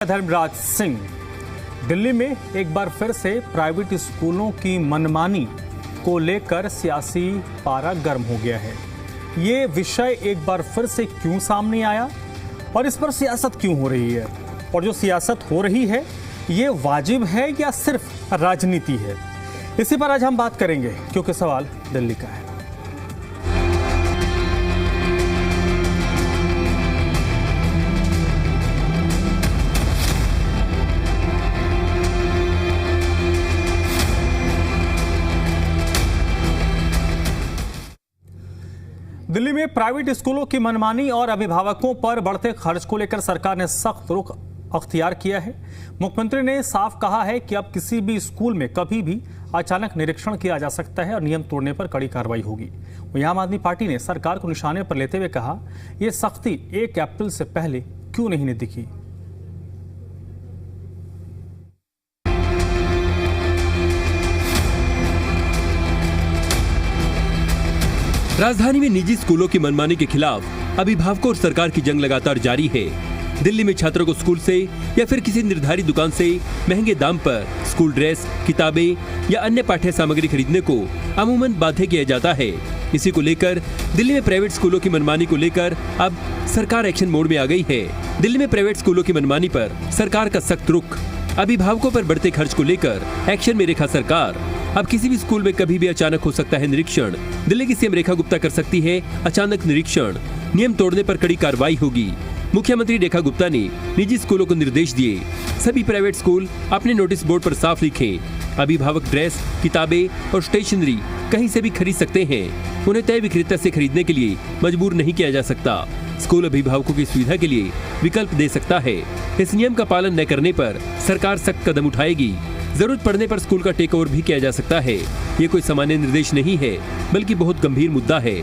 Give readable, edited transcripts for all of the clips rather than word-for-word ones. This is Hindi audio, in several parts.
धर्मराज सिंह। दिल्ली में एक बार फिर से प्राइवेट स्कूलों की मनमानी को लेकर सियासी पारा गर्म हो गया है। ये विषय एक बार फिर से क्यों सामने आया और इस पर सियासत क्यों हो रही है, और जो सियासत हो रही है ये वाजिब है या सिर्फ राजनीति है, इसी पर आज हम बात करेंगे, क्योंकि सवाल दिल्ली का है। दिल्ली में प्राइवेट स्कूलों की मनमानी और अभिभावकों पर बढ़ते खर्च को लेकर सरकार ने सख्त रुख अख्तियार किया है। मुख्यमंत्री ने साफ कहा है कि अब किसी भी स्कूल में कभी भी अचानक निरीक्षण किया जा सकता है और नियम तोड़ने पर कड़ी कार्रवाई होगी। वहीं आम आदमी पार्टी ने सरकार को निशाने पर लेते हुए कहा, यह सख्ती 1 अप्रैल से पहले क्यों नहीं दिखी। राजधानी में निजी स्कूलों की मनमानी के खिलाफ अभिभावकों और सरकार की जंग लगातार जारी है। दिल्ली में छात्रों को स्कूल से या फिर किसी निर्धारित दुकान से महंगे दाम पर स्कूल ड्रेस, किताबें या अन्य पाठ्य सामग्री खरीदने को अमूमन बाध्य किया जाता है। इसी को लेकर दिल्ली में प्राइवेट स्कूलों की मनमानी को लेकर अब सरकार एक्शन मोड में आ गई है। दिल्ली में प्राइवेट स्कूलों की मनमानी पर सरकार का सख्त रुख, अभिभावकों पर बढ़ते खर्च को लेकर एक्शन में रेखा सरकार। अब किसी भी स्कूल में कभी भी अचानक हो सकता है निरीक्षण। दिल्ली की सीएम रेखा गुप्ता कर सकती है अचानक निरीक्षण। नियम तोड़ने पर कड़ी कार्रवाई होगी। मुख्यमंत्री रेखा गुप्ता ने निजी स्कूलों को निर्देश दिए, सभी प्राइवेट स्कूल अपने नोटिस बोर्ड पर साफ लिखें, अभिभावक ड्रेस, किताबें और स्टेशनरी कहीं से भी खरीद सकते हैं। उन्हें तय विक्रेता से खरीदने के लिए मजबूर नहीं किया जा सकता। स्कूल अभिभावकों की सुविधा के लिए विकल्प दे सकता है। इस नियम का पालन न करने पर सरकार सख्त कदम उठाएगी। जरूरत पड़ने पर स्कूल का टेक ओवर भी किया जा सकता है। ये कोई सामान्य निर्देश नहीं है, बल्कि बहुत गंभीर मुद्दा है।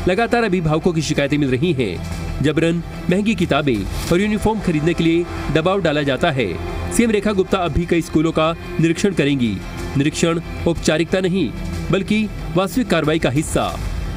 लगातार अभिभावकों की शिकायतें मिल रही हैं। जबरन महंगी किताबें और यूनिफॉर्म खरीदने के लिए दबाव डाला जाता है। सीएम रेखा गुप्ता अब भी कई स्कूलों का निरीक्षण करेंगी। निरीक्षण औपचारिकता नहीं, बल्कि वास्तविक कार्रवाई का हिस्सा।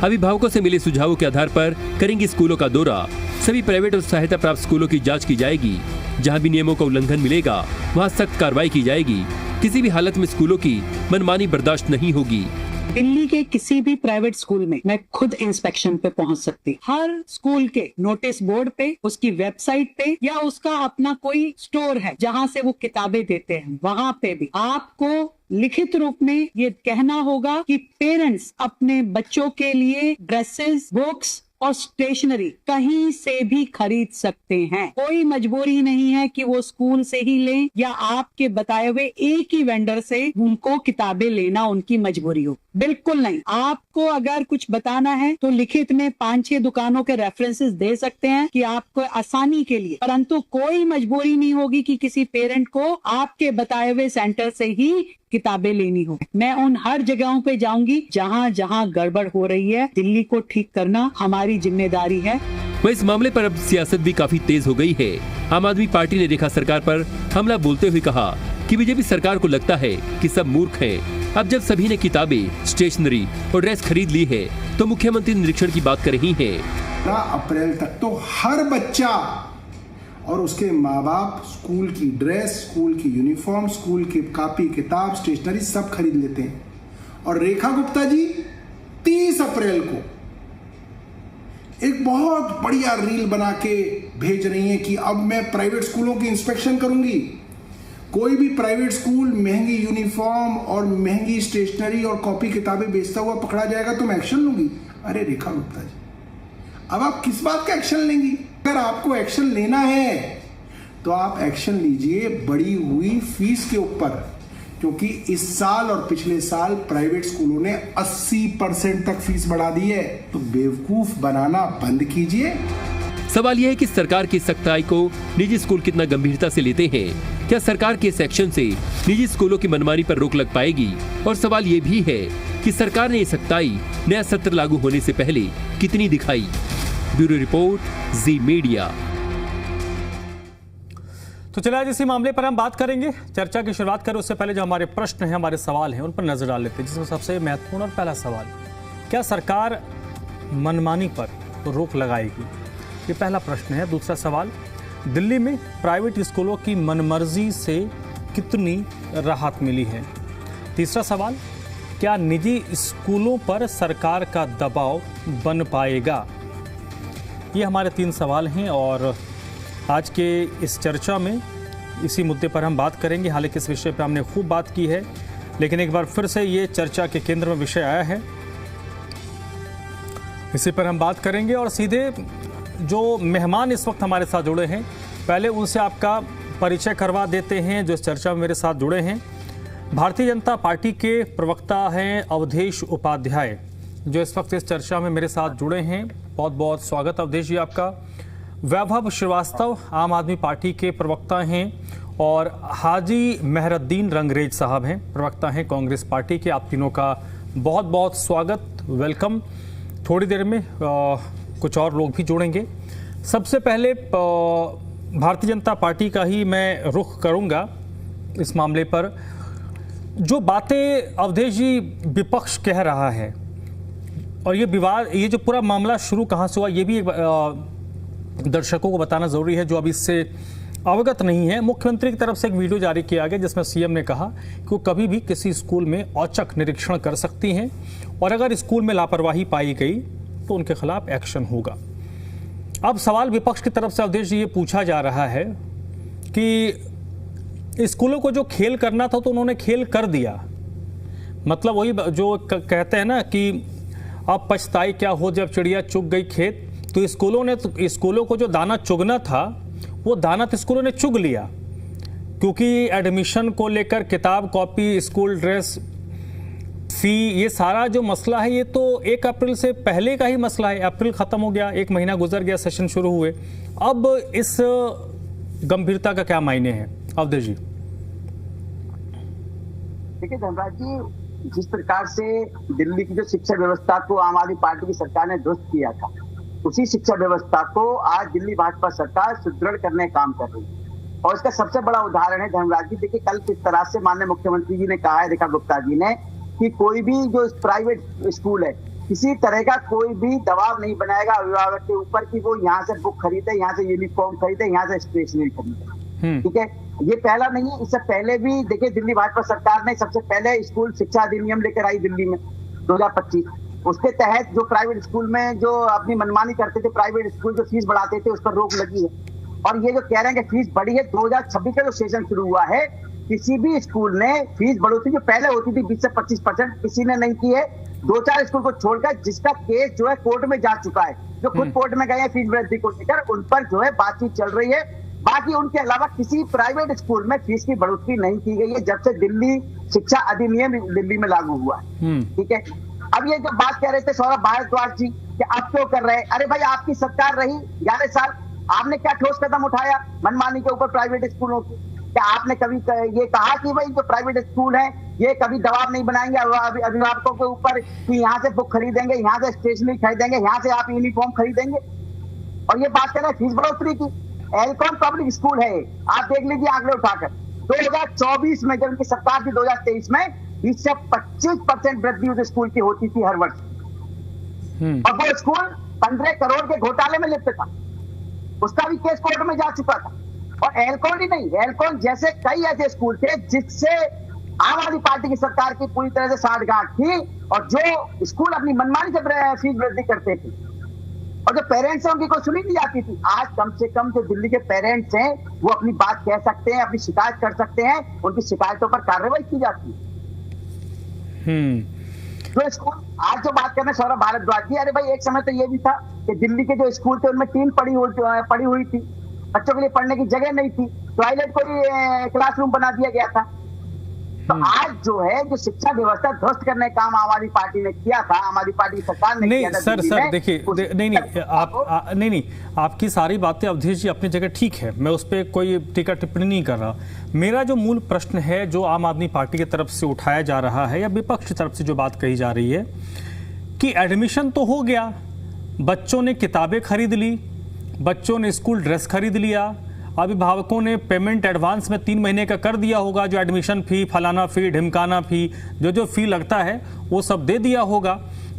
अभिभावकों से मिले सुझावों के आधार पर करेंगी स्कूलों का दौरा। सभी प्राइवेट और सहायता प्राप्त स्कूलों की जांच की जाएगी। जहां भी नियमों का उल्लंघन मिलेगा वहां सख्त कार्रवाई की जाएगी। किसी भी हालत में स्कूलों की मनमानी बर्दाश्त नहीं होगी। दिल्ली के किसी भी प्राइवेट स्कूल में मैं खुद इंस्पेक्शन पे पहुंच सकती। हर स्कूल के नोटिस बोर्ड पे, उसकी वेबसाइट पे या उसका अपना कोई स्टोर है जहां से वो किताबें देते हैं, वहां पे भी आपको लिखित रूप में ये कहना होगा कि पेरेंट्स अपने बच्चों के लिए ड्रेसेस, बुक्स और स्टेशनरी कहीं से भी खरीद सकते हैं। कोई मजबूरी नहीं है कि वो स्कूल से ही लें या आपके बताए हुए एक ही वेंडर से उनको किताबें लेना उनकी मजबूरी हो। बिल्कुल नहीं। आपको अगर कुछ बताना है तो लिखित में 5-6 दुकानों के रेफरेंसेस दे सकते हैं कि आपको आसानी के लिए, परंतु कोई मजबूरी नहीं होगी कि किसी पेरेंट को आपके बताए हुए सेंटर से ही किताबें लेनी हो। मैं उन हर जगहों पे जाऊंगी जहां जहां गड़बड़ हो रही है। दिल्ली को ठीक करना हमारी जिम्मेदारी है। वह इस मामले पर अब सियासत भी काफी तेज हो गई है। आम आदमी पार्टी ने रेखा सरकार पर हमला बोलते हुए कहा कि बीजेपी सरकार को लगता है कि सब मूर्ख हैं। अब जब सभी ने किताबें, स्टेशनरी और ड्रेस खरीद ली है तो मुख्यमंत्री निरीक्षण की बात कर रही हैं। 15 अप्रैल तक तो हर बच्चा और उसके माँ बाप स्कूल की ड्रेस, स्कूल की यूनिफॉर्म, स्कूल की कॉपी, किताब, स्टेशनरी सब खरीद लेते हैं। और रेखा गुप्ता जी 30 अप्रैल को एक बहुत बढ़िया रील बना के भेज रही हैं कि अब मैं प्राइवेट स्कूलों की इंस्पेक्शन करूंगी। कोई भी प्राइवेट स्कूल महंगी यूनिफॉर्म और महंगी स्टेशनरी और कॉपी किताबें बेचता हुआ पकड़ा जाएगा तो मैं एक्शन लूंगी। अरे रेखा गुप्ता जी, अब आप किस बात का एक्शन लेंगी? अगर आपको एक्शन लेना है तो आप एक्शन लीजिए बढ़ी हुई फीस के ऊपर, क्योंकि इस साल और पिछले साल प्राइवेट स्कूलों ने 80% तक फीस बढ़ा दी है। तो बेवकूफ बनाना बंद कीजिए। सवाल यह है कि सरकार की सख्ताई को निजी स्कूल कितना गंभीरता से लेते हैं। क्या सरकार के इस एक्शन से निजी स्कूलों की मनमानी पर रोक लग पाएगी? और सवाल ये भी है कि सरकार ने ये सख्ताई नया सत्र लागू होने से पहले कितनी दिखाई। ब्यूरो रिपोर्ट, जी मीडिया। तो चलिए आज इसी मामले पर हम बात करेंगे। चर्चा की शुरुआत करें उससे पहले जो हमारे प्रश्न हैं, हमारे सवाल हैं, उन पर नजर डाल लेते हैं। जिसमें सबसे महत्वपूर्ण और पहला सवाल, क्या सरकार मनमानी पर रोक लगाएगी? ये पहला प्रश्न है। दूसरा सवाल, दिल्ली में प्राइवेट स्कूलों की मनमर्जी से कितनी राहत मिली है? तीसरा सवाल, क्या निजी स्कूलों पर सरकार का दबाव बन पाएगा? ये हमारे 3 सवाल हैं और आज के इस चर्चा में इसी मुद्दे पर हम बात करेंगे। हालांकि इस विषय पर हमने खूब बात की है, लेकिन एक बार फिर से ये चर्चा के केंद्र में विषय आया है, इसी पर हम बात करेंगे। और सीधे जो मेहमान इस वक्त हमारे साथ जुड़े हैं, पहले उनसे आपका परिचय करवा देते हैं जो इस चर्चा में मेरे साथ जुड़े हैं। भारतीय जनता पार्टी के प्रवक्ता हैं अवधेश उपाध्याय, जो इस वक्त इस चर्चा में मेरे साथ जुड़े हैं। बहुत बहुत स्वागत अवधेश जी आपका। वैभव श्रीवास्तव आम आदमी पार्टी के प्रवक्ता हैं और हाजी मेहरुद्दीन रंगरेज साहब हैं, प्रवक्ता हैं कांग्रेस पार्टी के। आप तीनों का बहुत बहुत स्वागत, वेलकम। थोड़ी देर में कुछ और लोग भी जुड़ेंगे। सबसे पहले भारतीय जनता पार्टी का ही मैं रुख करूंगा इस मामले पर। जो बातें अवधेश जी विपक्ष कह रहा है और ये विवाद, ये जो पूरा मामला शुरू कहाँ से हुआ, ये भी दर्शकों को बताना जरूरी है जो अभी इससे अवगत नहीं है। मुख्यमंत्री की तरफ से एक वीडियो जारी किया गया जिसमें सीएम ने कहा कि वो कभी भी किसी स्कूल में औचक निरीक्षण कर सकती हैं और अगर स्कूल में लापरवाही पाई गई तो उनके खिलाफ एक्शन होगा। अब सवाल विपक्ष की तरफ से अवधेश जी ये पूछा जा रहा है कि स्कूलों को जो खेल करना था तो उन्होंने खेल कर दिया, मतलब वही जो कहते हैं ना कि अब पछताई क्या हो जब चिड़िया चुग गई खेत। तो स्कूलों को जो दाना चुगना था वो दाना तो स्कूलों ने चुग लिया, क्योंकि एडमिशन को लेकर किताब कॉपी स्कूल ड्रेस फी ये सारा जो मसला है ये तो 1 अप्रैल से पहले का ही मसला है। अप्रैल खत्म हो गया, 1 महीना गुजर गया, सेशन शुरू हुए। अब इस गंभीरता का क्या मायने हैं अवधेश जी? देखिए धनराज जी, जिस प्रकार से दिल्ली की जो शिक्षा व्यवस्था को आम आदमी पार्टी की सरकार ने ध्वस्त किया था, उसी शिक्षा व्यवस्था को आज दिल्ली भाजपा सरकार सुदृढ़ करने का काम कर रही है। और इसका सबसे बड़ा उदाहरण है धनराज जी, देखिए कल किस तरह से माननीय मुख्यमंत्री जी ने कहा है, रेखा गुप्ता जी ने, कि कोई भी जो प्राइवेट स्कूल है किसी तरह का कोई भी दबाव नहीं बनाएगा अभिभावक के ऊपर कि वो यहाँ से बुक खरीदे, यहाँ से यूनिफॉर्म खरीदे, यहाँ से स्टेशनरी खरीदे। ठीक है, ये पहला नहीं है, इससे पहले भी देखिए दिल्ली भाजपा सरकार ने सबसे पहले स्कूल शिक्षा अधिनियम लेकर आई दिल्ली में 2025। उसके तहत जो प्राइवेट स्कूल में जो अपनी मनमानी करते थे, प्राइवेट स्कूल जो फीस बढ़ाते थे, उस पर रोक लगी है। और ये जो कह रहे हैं कि फीस बढ़ी है, 2026 का जो सेशन शुरू हुआ है, किसी भी स्कूल ने फीस बढ़ोतरी जो पहले होती थी 20 से 25% किसी ने नहीं की है। 2-4 स्कूल को छोड़कर जिसका केस जो है कोर्ट में जा चुका है, जो खुद कोर्ट में गए हैं फीस वृद्धि को लेकर, उन पर जो है बातचीत चल रही है। बाकी उनके अलावा किसी प्राइवेट स्कूल में फीस की बढ़ोतरी नहीं की गई है जब से दिल्ली शिक्षा अधिनियम दिल्ली में लागू हुआ है। ठीक है, अब ये जो बात कह रहे थे सौरभ भारद्वाज जी कि आप क्यों कर रहे हैं, अरे भाई आपकी सरकार रही 11 साल, आपने क्या ठोस कदम उठाया मनमानी के ऊपर प्राइवेट स्कूलों की? क्या आपने कभी ये कहा कि भाई जो प्राइवेट स्कूल है ये कभी दबाव नहीं बनाएंगे अभिभावकों के ऊपर कि यहाँ से बुक खरीदेंगे, यहाँ से स्टेशनरी खरीदेंगे, यहाँ से आप यूनिफॉर्म खरीदेंगे? और ये बात कर रहे हैं फीस बढ़ोतरी की। एल्कॉन पब्लिक स्कूल है, आप देख लीजिए आंकड़े उठाकर, 2024 में जब उनकी सरकार थी 2023 में 20 से 25% वृद्धि उस स्कूल की होती थी हर वर्ष। और वो स्कूल 15 करोड़ के घोटाले में लिप्त था, उसका भी केस कोर्ट में जा चुका था। और एल्कॉन ही नहीं, एल्कॉन जैसे कई ऐसे स्कूल थे जिससे आम आदमी पार्टी की सरकार की पूरी तरह से साठगांठ थी और जो स्कूल अपनी मनमानी से फीस वृद्धि करते थे और जो पेरेंट्स हैं उनकी कोई सुनी नहीं जाती थी। आज कम से कम जो दिल्ली के पेरेंट्स हैं वो अपनी बात कह सकते हैं, अपनी शिकायत कर सकते हैं, उनकी शिकायतों पर कार्रवाई की जाती है। जो स्कूल आज जो बात कर रहे हैं सौरभ भारद्वाज जी, अरे भाई एक समय तो ये भी था कि दिल्ली के जो स्कूल थे उनमें टीन पड़ी हुई थी, बच्चों के लिए पढ़ने की जगह नहीं थी, टॉयलेट को भी क्लासरूम बना दिया गया था। तो आज जो है जो शिक्षा व्यवस्था ध्वस्त करने का काम आम आदमी पार्टी ने किया था, आम आदमी पार्टी की सरकार ने किया था। सर देखिए, नहीं, आपकी सारी बातें अवधेश जी अपनी जगह ठीक है, मैं उस पर कोई टीका टिप्पणी नहीं कर रहा। मेरा जो मूल प्रश्न है जो आम आदमी पार्टी की तरफ से उठाया जा रहा है या विपक्ष की तरफ से जो बात कही जा रही है कि एडमिशन तो हो गया, बच्चों ने किताबें खरीद ली, बच्चों ने स्कूल ड्रेस खरीद लिया, अभिभावकों ने पेमेंट एडवांस में 3 महीने का कर दिया होगा, जो एडमिशन फी, फलाना फी, ढिमकाना फी, जो फी लगता है वो सब दे दिया होगा।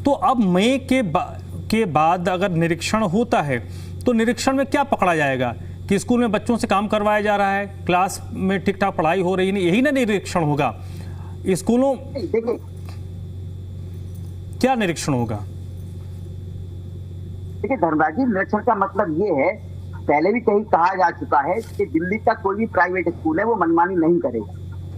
तो अब मई के बाद अगर निरीक्षण होता है तो निरीक्षण में क्या पकड़ा जाएगा कि स्कूल में बच्चों से काम करवाया जा रहा है, क्लास में ठीक ठाक पढ़ाई हो रही है, यही ना निरीक्षण होगा स्कूलों? देखिए, क्या निरीक्षण होगा? देखिए धर्मराज जी, निरीक्षण का मतलब ये है, पहले भी कहीं कहा जा चुका है कि दिल्ली का कोई भी प्राइवेट स्कूल है वो मनमानी नहीं करेगा।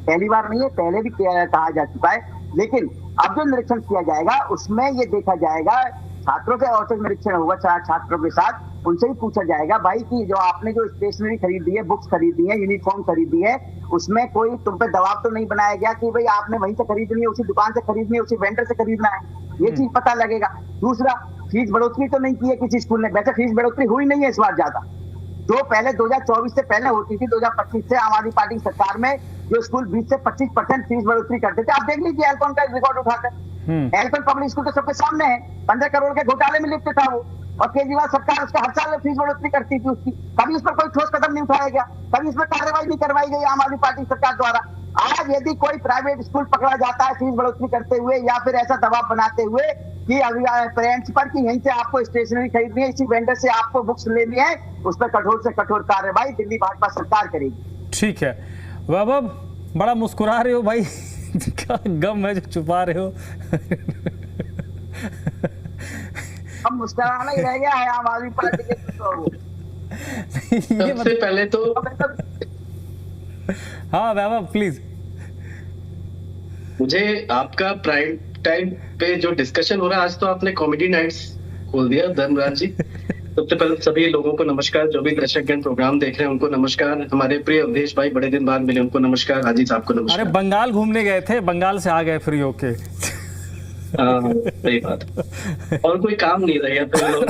पहली बार नहीं है, पहले भी कहा जा चुका है। लेकिन अब जो निरीक्षण किया जाएगा उसमें ये देखा जाएगा, छात्रों के औचक निरीक्षण होगा, छात्रों के साथ उनसे ही पूछा जाएगा, भाई कि जो आपने जो स्टेशनरी खरीदी है, बुक्स खरीदी है, यूनिफॉर्म खरीदी है, उसमें कोई तुम पे दबाव तो नहीं बनाया गया कि भाई आपने वहीं से खरीदनी है, उसी दुकान से खरीदनी है, उसी वेंडर से खरीदना है, ये चीज पता लगेगा। दूसरा, फीस बढ़ोतरी तो नहीं की है किसी स्कूल ने, वैसे फीस बढ़ोतरी हुई नहीं है इस बार ज्यादा, जो पहले 2024 से पहले होती थी, 2025 से आम आदमी पार्टी सरकार में जो स्कूल 20 से 25% फीस बढ़ोतरी करते थे, आप देख लीजिए एल्कॉन का रिकॉर्ड उठाकर। एल्कॉन पब्लिक स्कूल तो सबके सामने है, 15 करोड़ के घोटाले में लिप्त था वो, और केजरीवाल सरकार उसका हर साल फीस बढ़ोतरी करती थी उसकी, कभी उस पर कोई ठोस कदम नहीं उठाया गया, कभी इस पर कार्रवाई नहीं करवाई गई आम आदमी पार्टी सरकार द्वारा। आज यदि कोई प्राइवेट स्कूल पकड़ा जाता है फीस बढ़ोतरी करते हुए या फिर ऐसा दबाव बनाते हुए कि पेरेंट्स पर कि यहीं से आपको स्टेशनरी खरीदनी है, इसी वेंडर से आपको बुक्स लेनी है, उस पर कठोर से कठोर कार्रवाई दिल्ली भाजपा सरकार करेगी। ठीक है वैभव, बड़ा मुस्कुरा रहे हो भाई, क्या गम है जो छुपा रहे हो? अब मुस्कुराना ही रह गया है आम आदमी पार्टी के तो। सबसे पहले तो हाँ वैभव प्लीज। मुझे आपका प्राइम टाइम पे जो डिस्कशन हो रहा है, आज तो आपने कॉमेडी नाइट्स खोल दिया धर्मराज जी। सबसे पहले सभी लोगों को नमस्कार, जो भी दर्शकगण प्रोग्राम देख रहे हैं उनको नमस्कार, हमारे प्रिय अवधेश भाई बड़े दिन बाद मिले उनको नमस्कार, हाजी साहब को नमस्कार। अरे बंगाल घूमने गए थे, बंगाल से आ गए फ्री होके। सही बात, और कोई काम नहीं रहा तो लोग।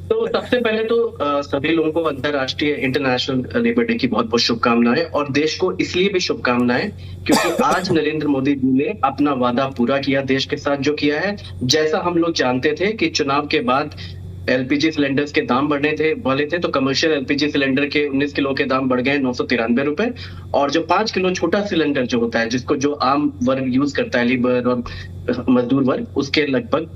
तो सबसे पहले तो सभी लोगों को अंतरराष्ट्रीय इंटरनेशनल लेबर डे की बहुत बहुत शुभकामनाएं, और देश को इसलिए भी शुभकामनाएं क्योंकि आज नरेंद्र मोदी जी ने अपना वादा पूरा किया देश के साथ जो किया है। जैसा हम लोग जानते थे कि चुनाव के बाद एलपीजी सिलेंडर्स के दाम बढ़ने वाले थे, तो कमर्शियल एलपीजी सिलेंडर के 19 किलो के दाम बढ़ गए 993 रुपए, और जो 5 किलो छोटा सिलेंडर जो होता है, जिसको जो आम वर्ग यूज करता है, लेबर और मजदूर वर्ग, उसके लगभग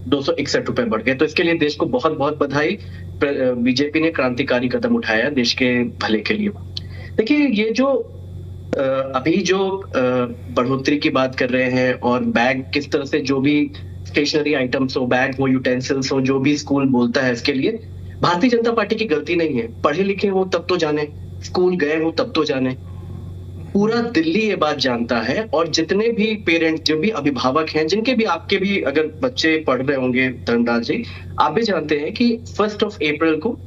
261 रुपए बढ़ गए। तो इसके लिए देश को बहुत बहुत बधाई। बीजेपी ने क्रांतिकारी कदम उठाया देश के भले के लिए। देखिए, ये जो अभी जो बढ़ोतरी की बात कर रहे हैं, और बैग किस तरह से जो भी स्टेशनरी आइटम्स हो, बैग हो, यूटेंसिल्स हो, जो भी स्कूल बोलता है इसके लिए भारतीय जनता पार्टी की गलती नहीं है। पढ़े लिखे हो तब तो जाने, स्कूल गए हो तब तो जाने, पूरा दिल्ली ये बात जानता है। और जितने भी पेरेंट्स, जो भी अभिभावक हैं, जिनके भी आपके भी अगर बच्चे पढ़ रहे होंगे धनराज जी, आप भी जानते हैं कि 1 अप्रैल को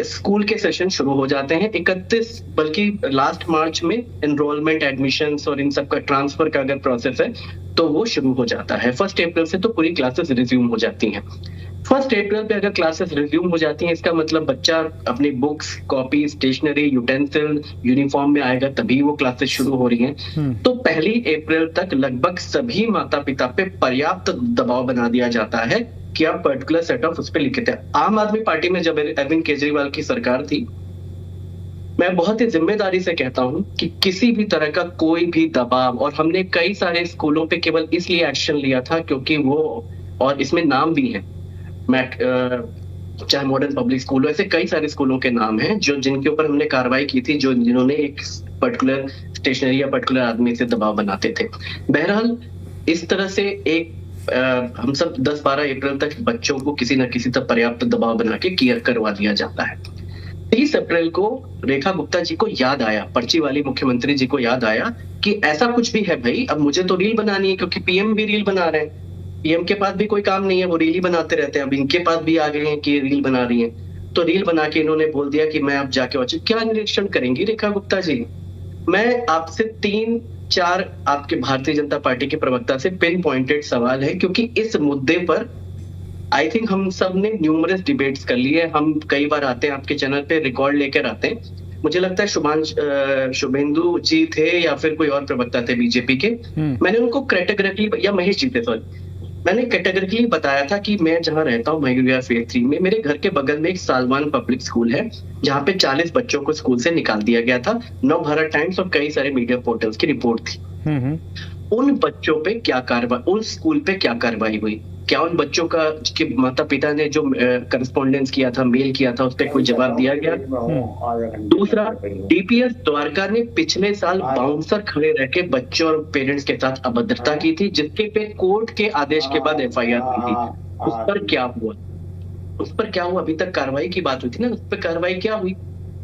स्कूल के सेशन शुरू हो जाते हैं। 31 बल्कि लास्ट मार्च में एनरोलमेंट, एडमिशंस और इन सब का ट्रांसफर का अगर प्रोसेस है तो वो शुरू हो जाता है। 1 अप्रैल से तो पूरी क्लासेस रिज्यूम हो जाती हैं। 1 अप्रैल पे अगर क्लासेस रिज्यूम हो जाती हैं, इसका मतलब बच्चा अपनी books, copy, stationery, utensil, uniform में आएगा, तभी वो क्लासेस शुरू हो रही हैं। तो 1 अप्रैल तक लगभग सभी माता पिता पे पर्याप्त दबाव बना दिया जाता है कि आप पर्टिकुलर सेट ऑफ उस पर लिखे थे। आम आदमी पार्टी में जब अरविंद केजरीवाल की सरकार थी, मैं बहुत ही जिम्मेदारी से कहता हूं कि किसी भी तरह का कोई भी दबाव, और हमने कई सारे स्कूलों पे केवल इसलिए एक्शन लिया था क्योंकि वो, और इसमें नाम भी है, चाहे मॉडर्न पब्लिक स्कूल हो, ऐसे कई सारे स्कूलों के नाम हैं जो जिनके ऊपर हमने कार्रवाई की थी, जिन्होंने एक पर्टिकुलर स्टेशनरी या पर्टिकुलर आदमी से दबाव बनाते थे। बहरहाल इस तरह से एक हम सब 10-12 अप्रैल तक बच्चों को किसी न किसी तरह पर्याप्त दबाव बना के क्लियर करवा दिया जाता है। 30 अप्रैल को रेखा गुप्ता जी को याद आया, पर्ची वाली मुख्यमंत्री जी को याद आया कि ऐसा कुछ भी है भाई, अब मुझे तो रील बनानी है, क्योंकि पीएम भी रील बना रहे हैं, पीएम के पास भी कोई काम नहीं है, वो रील ही बनाते रहते हैं। अब इनके पास भी आ गए हैं कि रील बना रही हैं, तो रील बना के इन्होंने बोल दिया कि मैं अब जाके क्या निरीक्षण करेंगी रेखा गुप्ता जी। मैं आपसे 3-4 आपके भारतीय जनता पार्टी के प्रवक्ता से पिन पॉइंटेड सवाल है, क्योंकि इस मुद्दे पर आई थिंक हम सब ने न्यूमरस डिबेट्स कर लिए। हम कई बार आते हैं आपके चैनल पे, रिकॉर्ड लेकर आते हैं। मुझे लगता है शुभेंदु जी थे या फिर कोई और प्रवक्ता थे बीजेपी के, मैंने उनको कैटेगरिकली, या महेश जी थे सॉरी, मैंने कैटेगरिकली बताया था कि मैं जहां रहता हूँ मयूरिया फेज 3 में, मेरे घर के बगल में एक सालवान पब्लिक स्कूल है जहां पे 40 बच्चों को स्कूल से निकाल दिया गया था। नवभारत टाइम्स और कई सारे मीडिया पोर्टल्स की रिपोर्ट थी। उन बच्चों पे क्या कार्रवाई, उन स्कूल पे क्या कार्रवाई हुई? क्या उन बच्चों का के माता पिता ने जो करस्पॉन्डेंस किया था, मेल किया था, उस पर कोई जवाब दिया गया? दूसरा, डीपीएस द्वारका ने पिछले साल बाउंसर खड़े रह के बच्चों और पेरेंट्स के साथ अभद्रता की थी, जिसके पे कोर्ट के आदेश के बाद एफआईआर हुई थी। उस पर क्या हुआ? अभी तक कार्रवाई की बात हुई थी ना, उस पर कार्रवाई क्या हुई?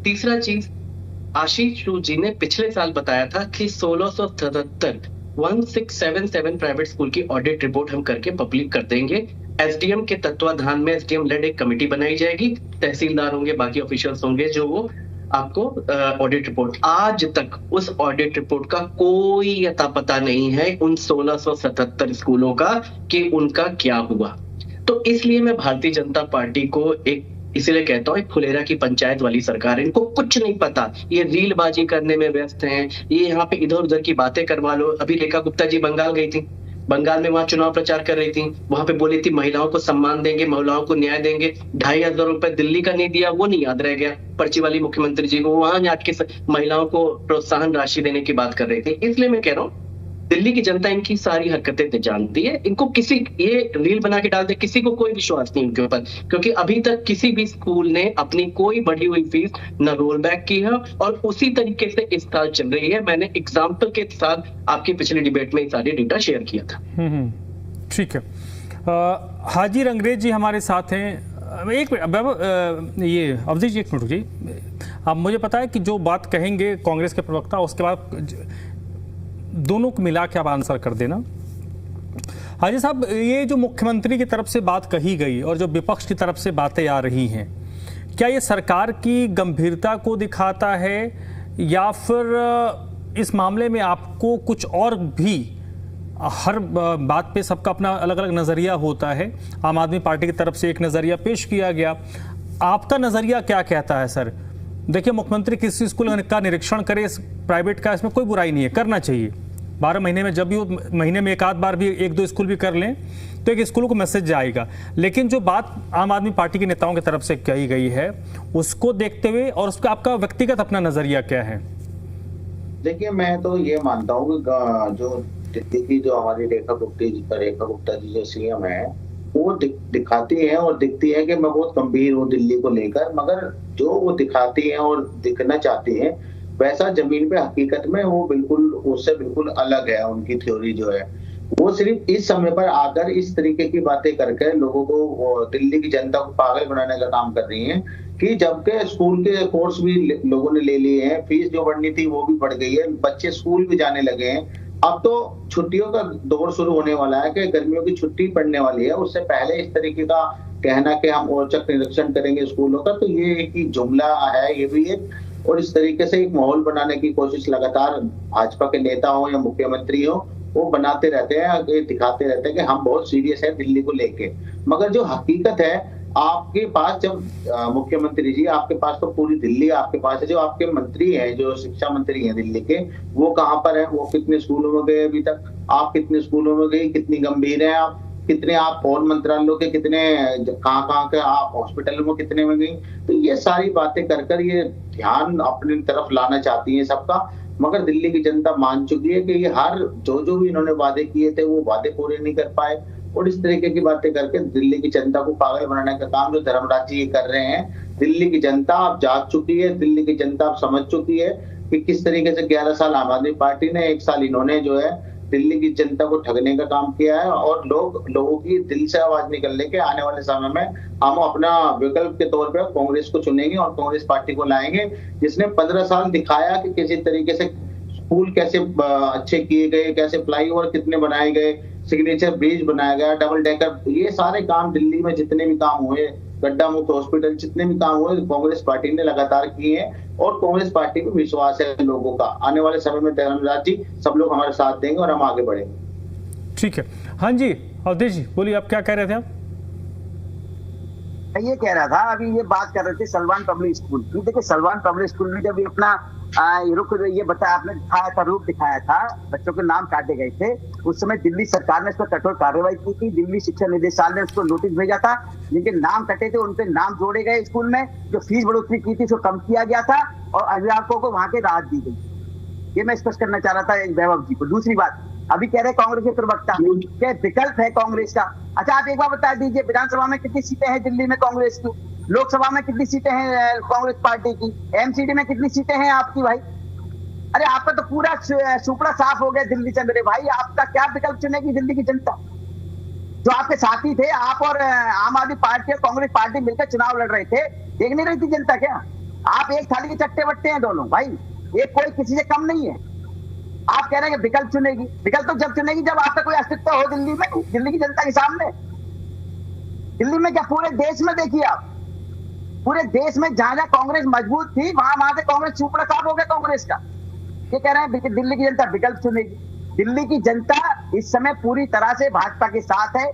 तीसरा चीज, आशीष जी ने पिछले साल बताया था कि 1677 प्राइवेट स्कूल की ऑडिट रिपोर्ट हम करके पब्लिक कर देंगे। एसडीएम के तत्वाधान में एसडीएम लेड एक कमेटी बनाई जाएगी, तहसीलदार होंगे, बाकी ऑफिशियल्स होंगे, जो वो आपको ऑडिट रिपोर्ट। आज तक उस ऑडिट रिपोर्ट का कोई अता पता नहीं है उन 1677 स्कूलों का कि उनका क्या हुआ। तो इसलिए मैं भारतीय जनता पार्टी को इसीलिए कहता हूँ, एक फुलेरा की पंचायत वाली सरकार है, इनको कुछ नहीं पता, ये रीलबाजी करने में व्यस्त हैं, ये यहाँ पे इधर उधर की बातें करवा लो। अभी रेखा गुप्ता जी बंगाल गई थी, बंगाल में वहां चुनाव प्रचार कर रही थी, वहां पे बोली थी महिलाओं को सम्मान देंगे, महिलाओं को न्याय देंगे। 2,500 रुपए दिल्ली का नहीं दिया, वो नहीं याद रह गया पर्ची वाली मुख्यमंत्री जी को, वहां जाके महिलाओं को प्रोत्साहन राशि देने की बात कर रही थी। इसलिए मैं कह रहा हूँ, दिल्ली की जनता इनकी सारी हरकतें जानती है, इनको किसी ये रील बना के डाल दे, किसी को कोई विश्वास नहीं उनके ऊपर, क्योंकि अभी तक किसी भी स्कूल ने अपनी कोई बढ़ी हुई फीस न रोल बैक की है और उसी तरीके से इस साल चल रही है। मैंने एग्जाम्पल के साथ आपकी पिछली डिबेट में सारी डेटा शेयर किया था। ठीक है। हाजी रंगरेज जी हमारे साथ हैं। एक मिनट, ये अवधेश जी एक मिनट जी, अब मुझे पता है कि जो बात कहेंगे कांग्रेस के प्रवक्ता, उसके बाद दोनों को मिला के आप आंसर कर देना। हाजी साहब, ये जो मुख्यमंत्री की तरफ से बात कही गई और जो विपक्ष की तरफ से बातें आ रही हैं, क्या ये सरकार की गंभीरता को दिखाता है या फिर इस मामले में आपको कुछ और भी, हर बात पे सबका अपना अलग अलग नज़रिया होता है, आम आदमी पार्टी की तरफ से एक नज़रिया पेश किया गया, आपका नज़रिया क्या कहता है सर? देखिए, मुख्यमंत्री किसी स्कूल का निरीक्षण करे, प्राइवेट का, इसमें कोई बुराई नहीं है, करना चाहिए। 12 महीने में जब भी वो महीने में एक आध बार भी 1-2 स्कूल भी कर लें तो एक स्कूल को मैसेज जाएगा। लेकिन जो बात आम आदमी पार्टी के नेताओं की तरफ से कही गई है, उसको देखते हुए और उसका आपका व्यक्तिगत अपना नजरिया क्या है? देखिए, मैं तो ये मानता हूँ कि जो दिल्ली की जो हमारी रेखा गुप्ता जी जो सीएम है, वो दिखाती है और दिखती है कि मैं बहुत गंभीर हूँ दिल्ली को लेकर, मगर जो वो दिखाती है और दिखना चाहती है वैसा जमीन पे हकीकत में वो बिल्कुल उससे बिल्कुल अलग है। उनकी थ्योरी जो है वो सिर्फ इस समय पर आकर इस तरीके की बातें करके लोगों को, दिल्ली की जनता को पागल बनाने का काम कर रही हैं कि जबकि स्कूल के कोर्स भी लोगों ने ले लिए हैं, फीस जो बढ़नी थी वो भी बढ़ गई है, बच्चे स्कूल भी जाने लगे हैं। अब तो छुट्टियों का दौर शुरू होने वाला है कि गर्मियों की छुट्टी पड़ने वाली है, उससे पहले इस तरीके का कहना कि हम औचक निरीक्षण करेंगे स्कूलों का, तो ये एक ही जुमला है, ये भी एक, और इस तरीके से एक माहौल बनाने की कोशिश लगातार भाजपा के नेता हो या मुख्यमंत्री हो वो बनाते रहते हैं, दिखाते रहते हैं कि हम बहुत सीरियस है दिल्ली को लेके। मगर जो हकीकत है, आपके पास जब मुख्यमंत्री जी, आपके पास तो पूरी दिल्ली आपके पास है, जो आपके मंत्री हैं, जो शिक्षा मंत्री हैं दिल्ली के, वो कहाँ पर है? वो कितने स्कूलों में गए अभी तक? आप कितने स्कूलों में गई? कितनी गंभीर है आप? कितने आप और मंत्रालयों के कितने, कहाँ के आप हॉस्पिटल में कितने में गई? तो ये सारी बातें कर ये ध्यान अपनी तरफ लाना चाहती है सबका, मगर दिल्ली की जनता मान चुकी है कि ये हर जो भी इन्होंने वादे किए थे वो वादे पूरे नहीं कर पाए, और इस तरीके की बातें करके दिल्ली की जनता को पागल बनाने का काम जो धर्मराज जी कर रहे हैं। दिल्ली की जनता अब जाग चुकी है, दिल्ली की जनता अब समझ चुकी है कि किस तरीके से 11 साल आम आदमी पार्टी ने, 1 साल इन्होंने जो है दिल्ली की जनता को ठगने का काम किया है, और लोगों की दिल से आवाज निकलने के आने वाले समय में हम अपना विकल्प के तौर पर कांग्रेस को चुनेंगे और कांग्रेस पार्टी को लाएंगे, जिसने 15 साल दिखाया कि किसी तरीके से स्कूल कैसे अच्छे किए गए, कैसे फ्लाईओवर कितने बनाए गए, सिग्नेचर ब्रिज बनाया गया, डबल डेकर, ये सारे काम दिल्ली में जितने भी काम हुए, गड्ढा मुक्त हॉस्पिटल, जितने भी काम हुए कांग्रेस पार्टी ने लगातार किए हैं, और कांग्रेस पार्टी को विश्वास है लोगों का। आने वाले समय में धर्मराज जी सब लोग हमारे साथ देंगे और हम आगे बढ़ेंगे। ठीक है। हाँ जी, अवधेश जी बोलिए, आप क्या कह रहे थे? आप ये कह रहा था, अभी ये बात कर रहे थे सलमान पब्लिक स्कूल की। देखिए, सलमान पब्लिक स्कूल में जब ये अपना ये बताया, आपने दिखाया था, रूप दिखाया था, बच्चों के नाम काटे गए थे, उस समय दिल्ली सरकार ने उस पर कठोर कार्रवाई की थी। दिल्ली शिक्षा निदेशालय ने उसको नोटिस भेजा था, जिनके नाम कटे थे उनके नाम जोड़े गए स्कूल में, जो फीस बढ़ोतरी की थी उसको कम किया गया था और अभिभावकों को वहां के राहत दी गई। ये मैं स्पष्ट करना चाह रहा था वैभव जी को। दूसरी बात, अभी कह रहे कांग्रेस के प्रवक्ता क्या विकल्प है कांग्रेस का। अच्छा आप एक बार बता दीजिए, विधानसभा में कितनी सीटें हैं दिल्ली में कांग्रेस की, लोकसभा में कितनी सीटें हैं कांग्रेस पार्टी की, एमसीडी में कितनी सीटें हैं आपकी भाई। अरे आपका तो पूरा सुपड़ा साफ हो गया दिल्ली से मेरे भाई। आपका क्या विकल्प चुनेगी दिल्ली की जनता? जो आपके साथी थे, आप और आम आदमी पार्टी और कांग्रेस पार्टी मिलकर चुनाव लड़ रहे थे, देख नहीं रही थी जनता क्या? आप एक थाली के चट्टे बट्टे हैं दोनों भाई, एक कोई किसी से कम नहीं है। आप कह रहे हैं कि विकल्प चुनेगी, विकल्प तो जब चुनेगी जब आपका कोई अस्तित्व हो दिल्ली में, दिल्ली की जनता के सामने। दिल्ली में क्या पूरे देश में देखिए आप, पूरे देश में जहां जहां कांग्रेस मजबूत थी वहां से कांग्रेस सुपड़ा साफ हो गया कांग्रेस का। ये कह रहे हैं दिल्ली की जनता विकल्प चुनेगी। दिल्ली की जनता इस समय पूरी तरह से भाजपा के साथ है।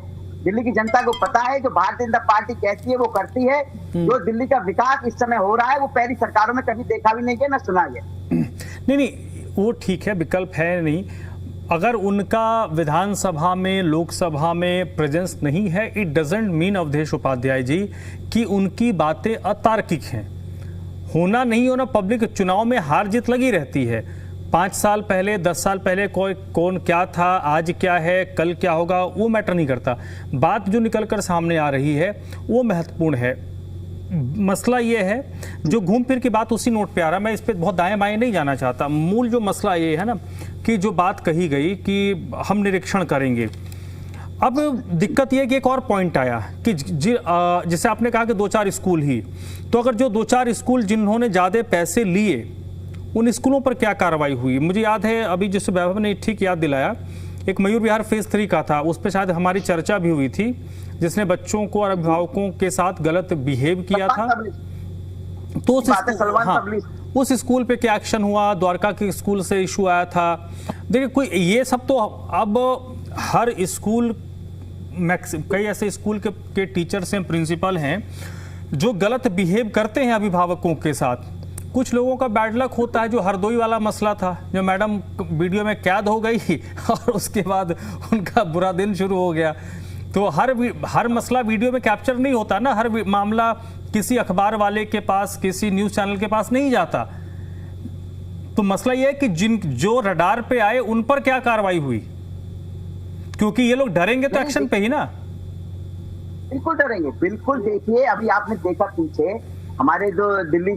दिल्ली की जनता को पता है जो भारतीय जनता पार्टी कहती है वो करती है। जो दिल्ली का विकास इस समय हो रहा है वो पहली सरकारों में कभी देखा भी नहीं गया ना सुना गया। नहीं, वो ठीक है, विकल्प है नहीं। अगर उनका विधानसभा में, लोकसभा में प्रेजेंस नहीं है, it doesn't mean Awadhesh Upadhyay ji कि उनकी बातें अतार्किक हैं। होना नहीं होना, पब्लिक चुनाव में हार जीत लगी रहती है। 5 साल पहले, 10 साल पहले कौन क्या था, आज क्या है, कल क्या होगा, वो मैटर नहीं करता। बात जो निकल कर सामने आ रही है वो महत्वपूर्ण है। मसला ये है, जो घूम फिर की बात उसी नोट पे आ रहा, मैं इस पे बहुत दाएं बाएं नहीं जाना चाहता। मूल जो मसला ये है ना कि जो बात कही गई कि हम निरीक्षण करेंगे। अब दिक्कत ये कि एक और पॉइंट आया कि जैसे आपने कहा कि 2-4 स्कूल ही, तो अगर जो 2-4 स्कूल जिन्होंने ज़्यादा पैसे लिए उन स्कूलों पर क्या कार्रवाई हुई? मुझे याद है अभी जिससे वैभव ने ठीक याद दिलाया, एक मयूर विहार फेज 3 का था, उस पर शायद हमारी चर्चा भी हुई थी, जिसने बच्चों को और अभिभावकों के साथ गलत बिहेव किया था। तो उस स्कूल पे क्या एक्शन हुआ? द्वारका के स्कूल से इशू आया था। देखिए कोई ये सब तो अब हर स्कूल, कई ऐसे स्कूल के टीचर्स हैं, प्रिंसिपल हैं जो गलत बिहेव करते हैं अभिभावकों के साथ। कुछ लोगों का बैड लक होता है, जो हरदोई वाला मसला था, जो मैडम वीडियो में कैद हो गई और उसके बाद उनका बुरा दिन शुरू हो गया। तो हर मसला वीडियो में कैप्चर नहीं होता ना, हर मामला किसी अखबार वाले के पास, किसी न्यूज़ चैनल के पास नहीं जाता। तो मसला यह है कि जो रडार पे आए उन पर क्या कार्रवाई हुई, क्योंकि ये लोग डरेंगे तो एक्शन पे ही ना। बिल्कुल डरेंगे, बिल्कुल। देखिए अभी आपने देखा पीछे हमारे जो दिल्ली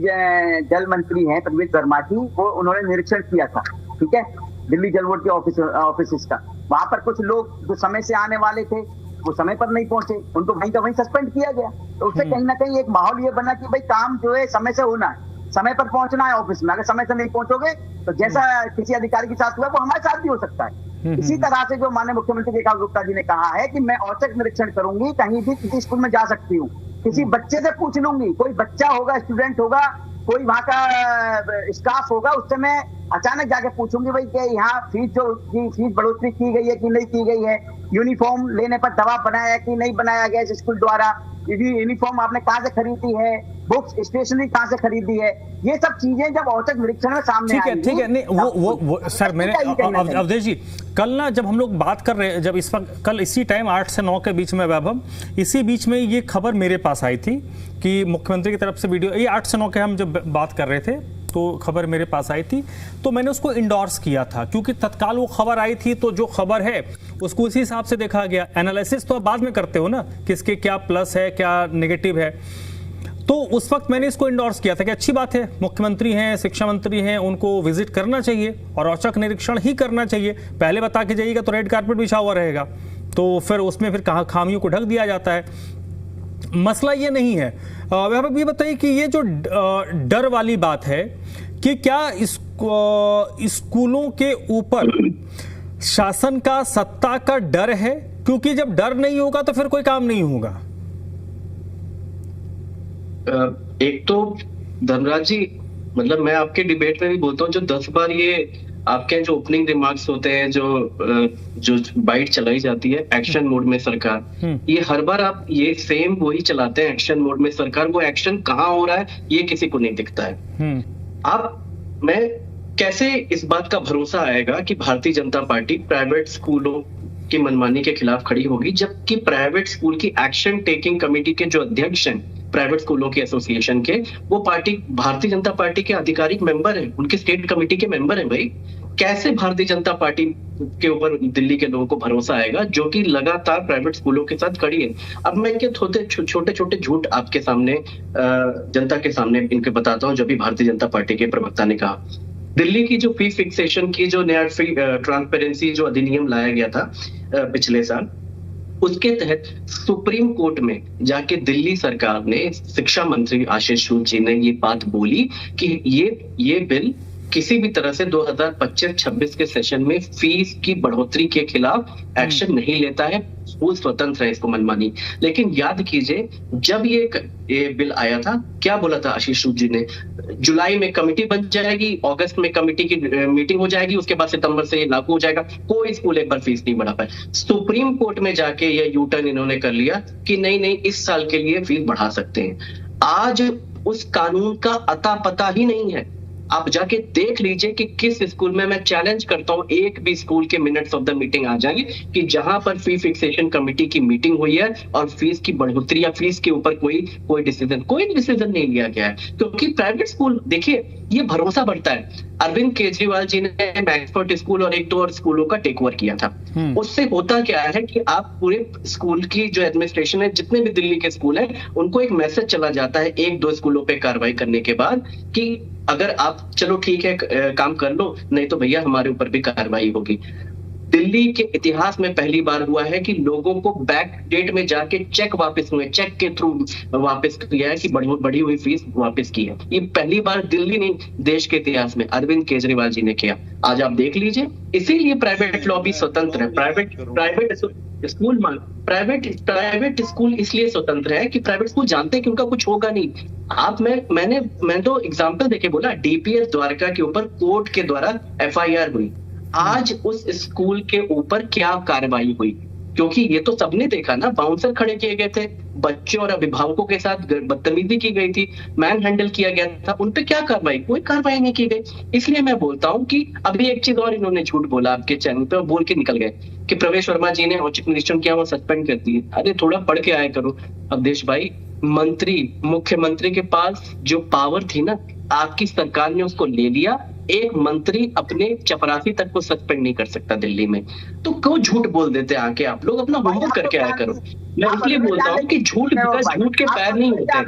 जल मंत्री हैं प्रवीण वर्मा जी, वो उन्होंने निरीक्षण किया था, ठीक है, दिल्ली जल बोर्ड के ऑफिस का। वहां पर कुछ लोग जो समय से आने वाले थे वो समय पर नहीं पहुंचे, उनको वहीं का वहीं सस्पेंड किया गया। तो उससे कहीं ना कहीं एक माहौल ये बना कि भाई काम जो है समय से होना है, समय पर पहुंचना है ऑफिस में। अगर समय से नहीं पहुंचोगे तो जैसा किसी अधिकारी के साथ हुआ वो हमारे साथ भी हो सकता है। इसी तरह से जो माननीय मुख्यमंत्री रेखा गुप्ता जी ने कहा है कि मैं औचक निरीक्षण करूंगी, कहीं भी किसी स्कूल में जा सकती हूँ, किसी बच्चे से पूछ लूंगी, कोई बच्चा होगा, स्टूडेंट होगा, कोई वहां का स्टाफ होगा, उससे मैं अचानक जाके पूछूंगी भाई कि यहाँ फीस बढ़ोतरी की गई है कि नहीं की गई है, यूनिफॉर्म लेने पर दबाव बनाया कि नहीं बनाया गया इस स्कूल द्वारा, यूनिफॉर्म आपने कहाँ से खरीदी है, बुक्स स्टेशनरी कहाँ से खरीदी है। ये सब चीजें जब औचक निरीक्षण में सामने आएंगी, ठीक है, नहीं वो सर, मैंने अवधेश जी कल ना जब हम लोग बात कर रहे, जब इस वक्त कल इसी टाइम 8 से 9 के बीच में वैभव, इसी बीच में ये खबर मेरे पास आई थी कि मुख्यमंत्री की तरफ से वीडियो, ये 8 से 9 के हम जब बात कर रहे थे तो खबर मेरे पास आई थी, तो मैंने उसको इंडोर्स किया था, क्योंकि तत्काल वो खबर आई थी तो जो खबर है उसको उसी हिसाब से देखा गया। एनालिसिस तो आप बाद में करते हो ना, किसके क्या प्लस है, क्या नेगेटिव है। तो उस वक्त मैंने इसको इंडोर्स किया था कि अच्छी बात है, मुख्यमंत्री हैं, शिक्षा मंत्री हैं, उनको विजिट करना चाहिए और औचक निरीक्षण ही करना चाहिए। पहले बता के जाइएगा तो रेड कारपेट बिछा हुआ रहेगा, तो फिर उसमें फिर कहाँ खामियों को ढक दिया जाता है। मसला ये नहीं है। वैभव ये बताइए कि ये जो डर वाली बात है कि क्या स्कूलों के ऊपर शासन का, सत्ता का डर है, क्योंकि जब डर नहीं होगा तो फिर कोई काम नहीं होगा। एक तो धनराज जी, मतलब मैं आपके डिबेट में भी बोलता हूँ, जो 10 बार ये आपके जो ओपनिंग रिमार्क्स होते हैं, जो बाइट चलाई जाती है एक्शन मोड में सरकार, ये हर बार आप ये सेम वही चलाते हैं, एक्शन मोड में सरकार। वो एक्शन कहाँ हो रहा है ये किसी को नहीं दिखता है। मैं कैसे इस बात का भरोसा आएगा कि भारतीय जनता पार्टी प्राइवेट स्कूलों की मनमानी के खिलाफ खड़ी होगी, जबकि प्राइवेट स्कूल की एक्शन टेकिंग कमेटी के जो अध्यक्ष हैं प्राइवेट स्कूलों के एसोसिएशन के, वो पार्टी भारतीय जनता पार्टी के आधिकारिक मेंबर हैं, उनके स्टेट कमेटी के मेंबर हैं भाई। कैसे भारतीय जनता पार्टी के ऊपर दिल्ली के लोगों को भरोसा आएगा, जो कि लगातार प्राइवेट स्कूलों के साथ खड़ी है। अब मैं इनके छोटे छोटे झूठ आपके सामने, जनता के सामने इनके बताता हूँ। जब भी भारतीय जनता पार्टी के प्रवक्ता ने कहा दिल्ली की जो फी फिक्सेशन की जो नया फी ट्रांसपेरेंसी जो अधिनियम लाया गया था पिछले साल, उसके तहत सुप्रीम कोर्ट में जाके दिल्ली सरकार ने, शिक्षा मंत्री आशीष सूद जी ने ये बात बोली कि ये बिल किसी भी तरह से 2025-26 के सेशन में फीस की बढ़ोतरी के खिलाफ एक्शन नहीं लेता है, वो स्वतंत्र है इसको मनमानी। लेकिन याद कीजिए जब ये बिल आया था, क्या बोला था आशीष सूद जी ने, जुलाई में कमेटी बन जाएगी, अगस्त में कमेटी की मीटिंग हो जाएगी, उसके बाद सितंबर से ये लागू हो जाएगा, कोई स्कूल एक बार फीस नहीं बढ़ा पाए। सुप्रीम कोर्ट में जाके ये यू टर्न इन्होंने कर लिया कि नहीं इस साल के लिए फीस बढ़ा सकते हैं। आज उस कानून का अता पता ही नहीं है। आप जाके देख लीजिए कि किस स्कूल में, मैं चैलेंज करता हूं एक भी स्कूल के मिनट्स ऑफ द मीटिंग आ जाएंगे कि जहां पर फी फिक्सेशन कमेटी की मीटिंग हुई है और फीस की बढ़ोतरी या फीस के ऊपर कोई डिसीजन नहीं लिया गया है। क्योंकि प्राइवेट स्कूल, देखिए ये भरोसा बढ़ता है। अरविंद केजरीवाल जी ने मैक्सफोर्ड स्कूल और एक दो और स्कूलों का टेक ओवर किया था। उससे होता क्या है कि आप पूरे स्कूल की जो एडमिनिस्ट्रेशन है, जितने भी दिल्ली के स्कूल हैं, उनको एक मैसेज चला जाता है एक दो स्कूलों पे कार्रवाई करने के बाद कि अगर आप चलो ठीक है काम कर लो, नहीं तो भैया हमारे ऊपर भी कार्रवाई होगी। दिल्ली के इतिहास में पहली बार हुआ है कि लोगों को बैक डेट में जाके चेक वापस हुए, चेक के थ्रू वापस किया है कि बढ़ी हुई फीस वापस की है। ये पहली बार दिल्ली नहीं, देश के इतिहास में अरविंद केजरीवाल जी ने किया। आज आप देख लीजिए, इसीलिए प्राइवेट लॉबी स्वतंत्र है। प्राइवेट स्कूल इसलिए स्वतंत्र है कि प्राइवेट स्कूल जानते हैं कि उनका कुछ होगा नहीं। मैंने तो एग्जाम्पल देके बोला, डीपीएस द्वारका के ऊपर कोर्ट के द्वारा एफआईआर हुई। आज उस स्कूल के ऊपर क्या कार्रवाई हुई? क्योंकि ये तो सबने देखा ना, बाउंसर खड़े किए गए थे, बच्चों और अभिभावकों के साथ बदतमीजी की गई थी, मैन हैंडल किया गया था, उन पे क्या कार्रवाई? कोई कार्रवाई नहीं की गई। इसलिए मैं बोलता हूं कि अभी एक चीज और इन्होंने झूठ बोला आपके चैनल पे और बोल के निकल गए कि प्रवेश वर्मा जी ने औचित्य निरीक्षण किया, वो सस्पेंड कर दिए। अरे थोड़ा पढ़ के आया करो अवधेश भाई। मुख्यमंत्री के पास जो पावर थी ना, आपकी सरकार ने उसको ले लिया। एक मंत्री अपने चपरासी तक को सस्पेंड नहीं कर सकता दिल्ली में, तो क्यों झूठ बोल देते आके? आप लोग अपना होमवर्क करके आया करो। मैं इसलिए बोलता हूँ कि झूठ के पैर नहीं होते।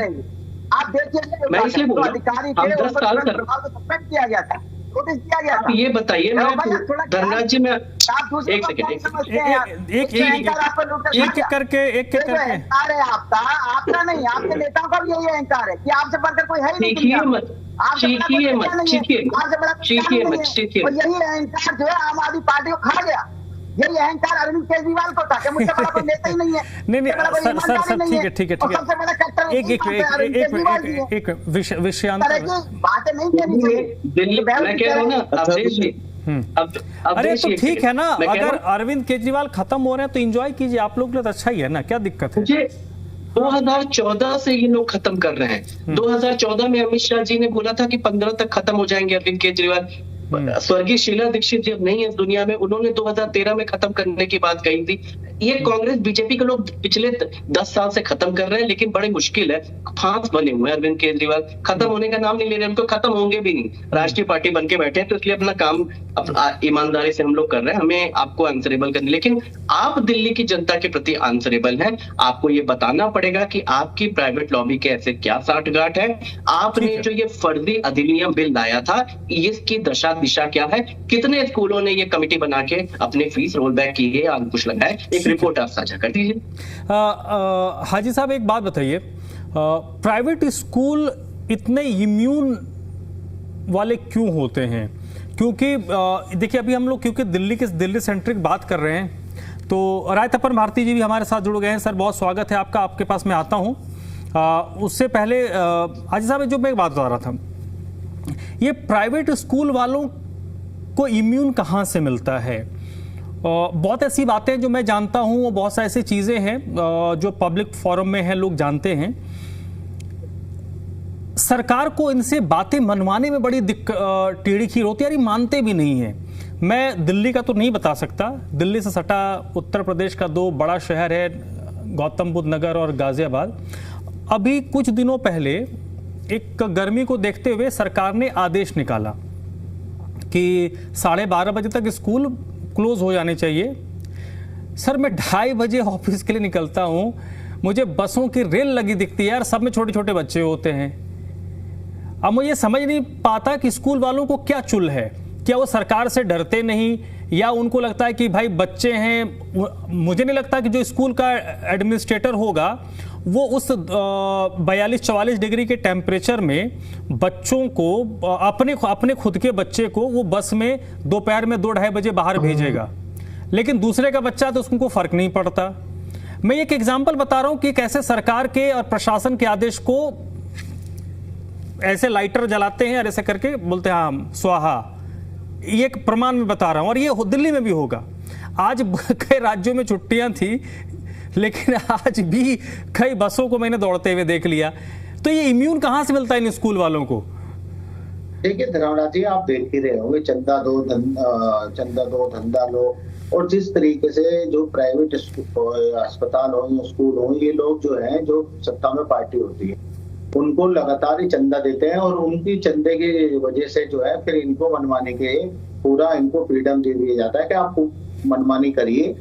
आप देखिए, मैं इसलिए बोल रहा हूँ, हम 10 साल तक सस्पेंड किया गया था, नोटिस दिया गया था। आप ये बताइए, मैं धनराज जी में एक सेकंड एक करके आपका नहीं, आपके नेताओं का भी यही अहंकार है कि आपसे बढ़कर कोई है ही नहीं। चीखिए मत। यही अहंकार जो है आम आदमी पार्टी को खा गया। यही अहंकार अरविंद केजरीवाल को था कि मुझसे बड़ा कोई नेता ही नहीं है। नहीं सर, ठीक है सबसे बड़ा कट्टर एक विषयांतर बातें नहीं करनी चाहिए। मैं कह रहा हूं ना अवधेश जी, अरे तो ठीक है ना, अगर अरविंद केजरीवाल खत्म हो रहे हैं तो एंजॉय कीजिए, आप लोग तो अच्छा ही है ना, क्या दिक्कत है? मुझे 2014 से ये लोग खत्म कर रहे हैं। 2014 में अमित शाह जी ने बोला था कि 15 तक खत्म हो जाएंगे अरविंद केजरीवाल। स्वर्गीय शीला दीक्षित जी नहीं है इस दुनिया में, उन्होंने 2013 में खत्म करने की बात कही थी। ये कांग्रेस बीजेपी के लोग पिछले 10 साल से खत्म कर रहे हैं, लेकिन बड़ी मुश्किल है। फांस बने हुए हैं अरविंद केजरीवाल, खत्म होने का नाम नहीं ले रहे, उनको खत्म होंगे भी नहीं। राष्ट्रीय पार्टी बन के बैठे हैं, तो इसलिए अपना काम ईमानदारी से हम लोग कर रहे हैं। हमें आपको आंसरेबल करनी, लेकिन आप दिल्ली की जनता के प्रति आंसरेबल हैं। आपको ये बताना पड़ेगा कि आपकी प्राइवेट लॉबी के ऐसे क्या साठगांठ है। आपने जो ये फर्जी अधिनियम बिल लाया था, इसकी दिशा क्या है? कितने स्कूलों ने ये कमेटी बना के अपने फीस रोल बैक की है, अंकुश लगाए? एक रिपोर्ट आप साझा कर दीजिए। हाजी साहब एक बात बताइए, प्राइवेट स्कूल इतने इम्यून वाले क्यों होते हैं? क्योंकि देखिए अभी हम लोग क्योंकि दिल्ली सेंट्रिक बात कर रहे हैं, तो राय तपन भारती जी भी हमारे साथ जुड़ गए हैं। सर बहुत स्वागत है आपका, आपके पास मैं आता हूं। उससे पहले हाजी साहब जो मैं एक बात बता रहा था, ये प्राइवेट स्कूल वालों को इम्यून कहाँ से मिलता है? बहुत ऐसी बातें जो मैं जानता हूँ, वो बहुत सारी ऐसी चीज़ें हैं जो पब्लिक फोरम में हैं, लोग जानते हैं। सरकार को इनसे बातें मनवाने में बड़ी टेढ़ी खीर होती है, यार मानते भी नहीं है। मैं दिल्ली का तो नहीं बता सकता, दिल्ली से सटा उत्तर प्रदेश का 2 बड़ा शहर है, गौतम बुद्ध नगर और गाजियाबाद। अभी कुछ दिनों पहले एक गर्मी को देखते हुए सरकार ने आदेश निकाला कि 12:30 बजे तक स्कूल क्लोज हो जाने चाहिए। सर मैं 2:30 बजे ऑफिस के लिए निकलता हूँ, मुझे बसों की रेल लगी दिखती है यार, सब में छोटे छोटे बच्चे होते हैं। अब मैं ये समझ नहीं पाता कि स्कूल वालों को क्या चुल है, क्या वो सरकार से डरते नहीं या उनको लगता है कि भाई बच्चे हैं। मुझे नहीं लगता कि जो स्कूल का एडमिनिस्ट्रेटर होगा वो उस 42-44 डिग्री के टेम्परेचर में बच्चों को अपने खुद के बच्चे को वो बस में दोपहर में 2-2:30 बजे बाहर भेजेगा, लेकिन दूसरे का बच्चा तो उसको फर्क नहीं पड़ता। मैं एक एग्जाम्पल बता रहा हूं कि कैसे सरकार के और प्रशासन के आदेश को ऐसे लाइटर जलाते हैं और ऐसे करके बोलते हैं हाँ स्वाहा। ये एक प्रमाण में बता रहा हूं और ये दिल्ली में भी होगा। आज कई राज्यों में छुट्टियां थी लेकिन आज भी कई बसों को मैंने दौड़ते हुए देख लिया। तो ये इम्यून कहां से मिलता है इन स्कूल वालों को? देखिए धर्मराज जी, आप देख ही रहे होंगे, चंदा दो धंधा लो, और जिस तरीके से जो प्राइवेट अस्पताल हो या स्कूल हो, ये लोग जो हैं जो सत्ता में पार्टी होती है उनको लगातार ही चंदा देते हैं और उनकी चंदे की वजह से जो है फिर इनको मनमानी के पूरा इनको फ्रीडम दे दिया जाता है कि आप मनमानी करिए।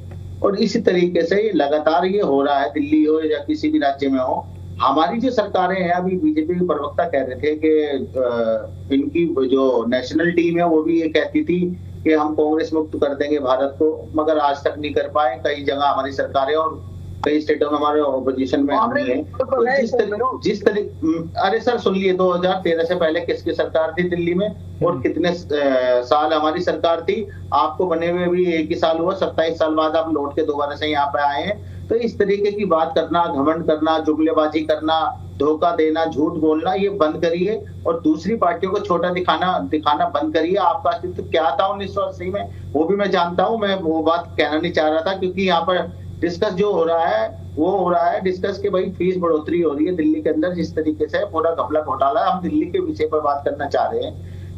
और इसी तरीके से लगातार ये हो रहा है, दिल्ली हो या किसी भी राज्य में हो। हमारी जो सरकारें हैं, अभी बीजेपी के प्रवक्ता कह रहे थे कि इनकी जो नेशनल टीम है वो भी ये कहती थी कि हम कांग्रेस मुक्त कर देंगे भारत को, मगर आज तक नहीं कर पाए। कई जगह हमारी सरकारें और कई स्टेटों में हमारे ऑपोजिशन में हम हैं। तो जिस तरीके अरे सर सुनिए, 2013 से पहले किसकी सरकार थी दिल्ली में और कितने साल हमारी सरकार थी? आपको बने हुए भी 1 ही साल हुआ, 27 साल बाद आप लौट के दोबारा से यहाँ पे आए हैं। तो इस तरीके की बात करना, घमंड करना, जुमलेबाजी करना, धोखा देना, झूठ बोलना, ये बंद करिए और दूसरी पार्टियों को छोटा दिखाना बंद करिए। आपका अस्तित्व क्या था 1980 में वो भी मैं जानता हूँ, मैं वो बात कहना नहीं चाह रहा था, क्योंकि यहाँ पर डिस्कस जो हो रहा है वो हो रहा है डिस्कस के भाई फीस बढ़ोतरी हो रही है दिल्ली के अंदर, जिस तरीके से पूरा घपला घोटाला। हम दिल्ली के विषय पर बात करना चाह रहे हैं।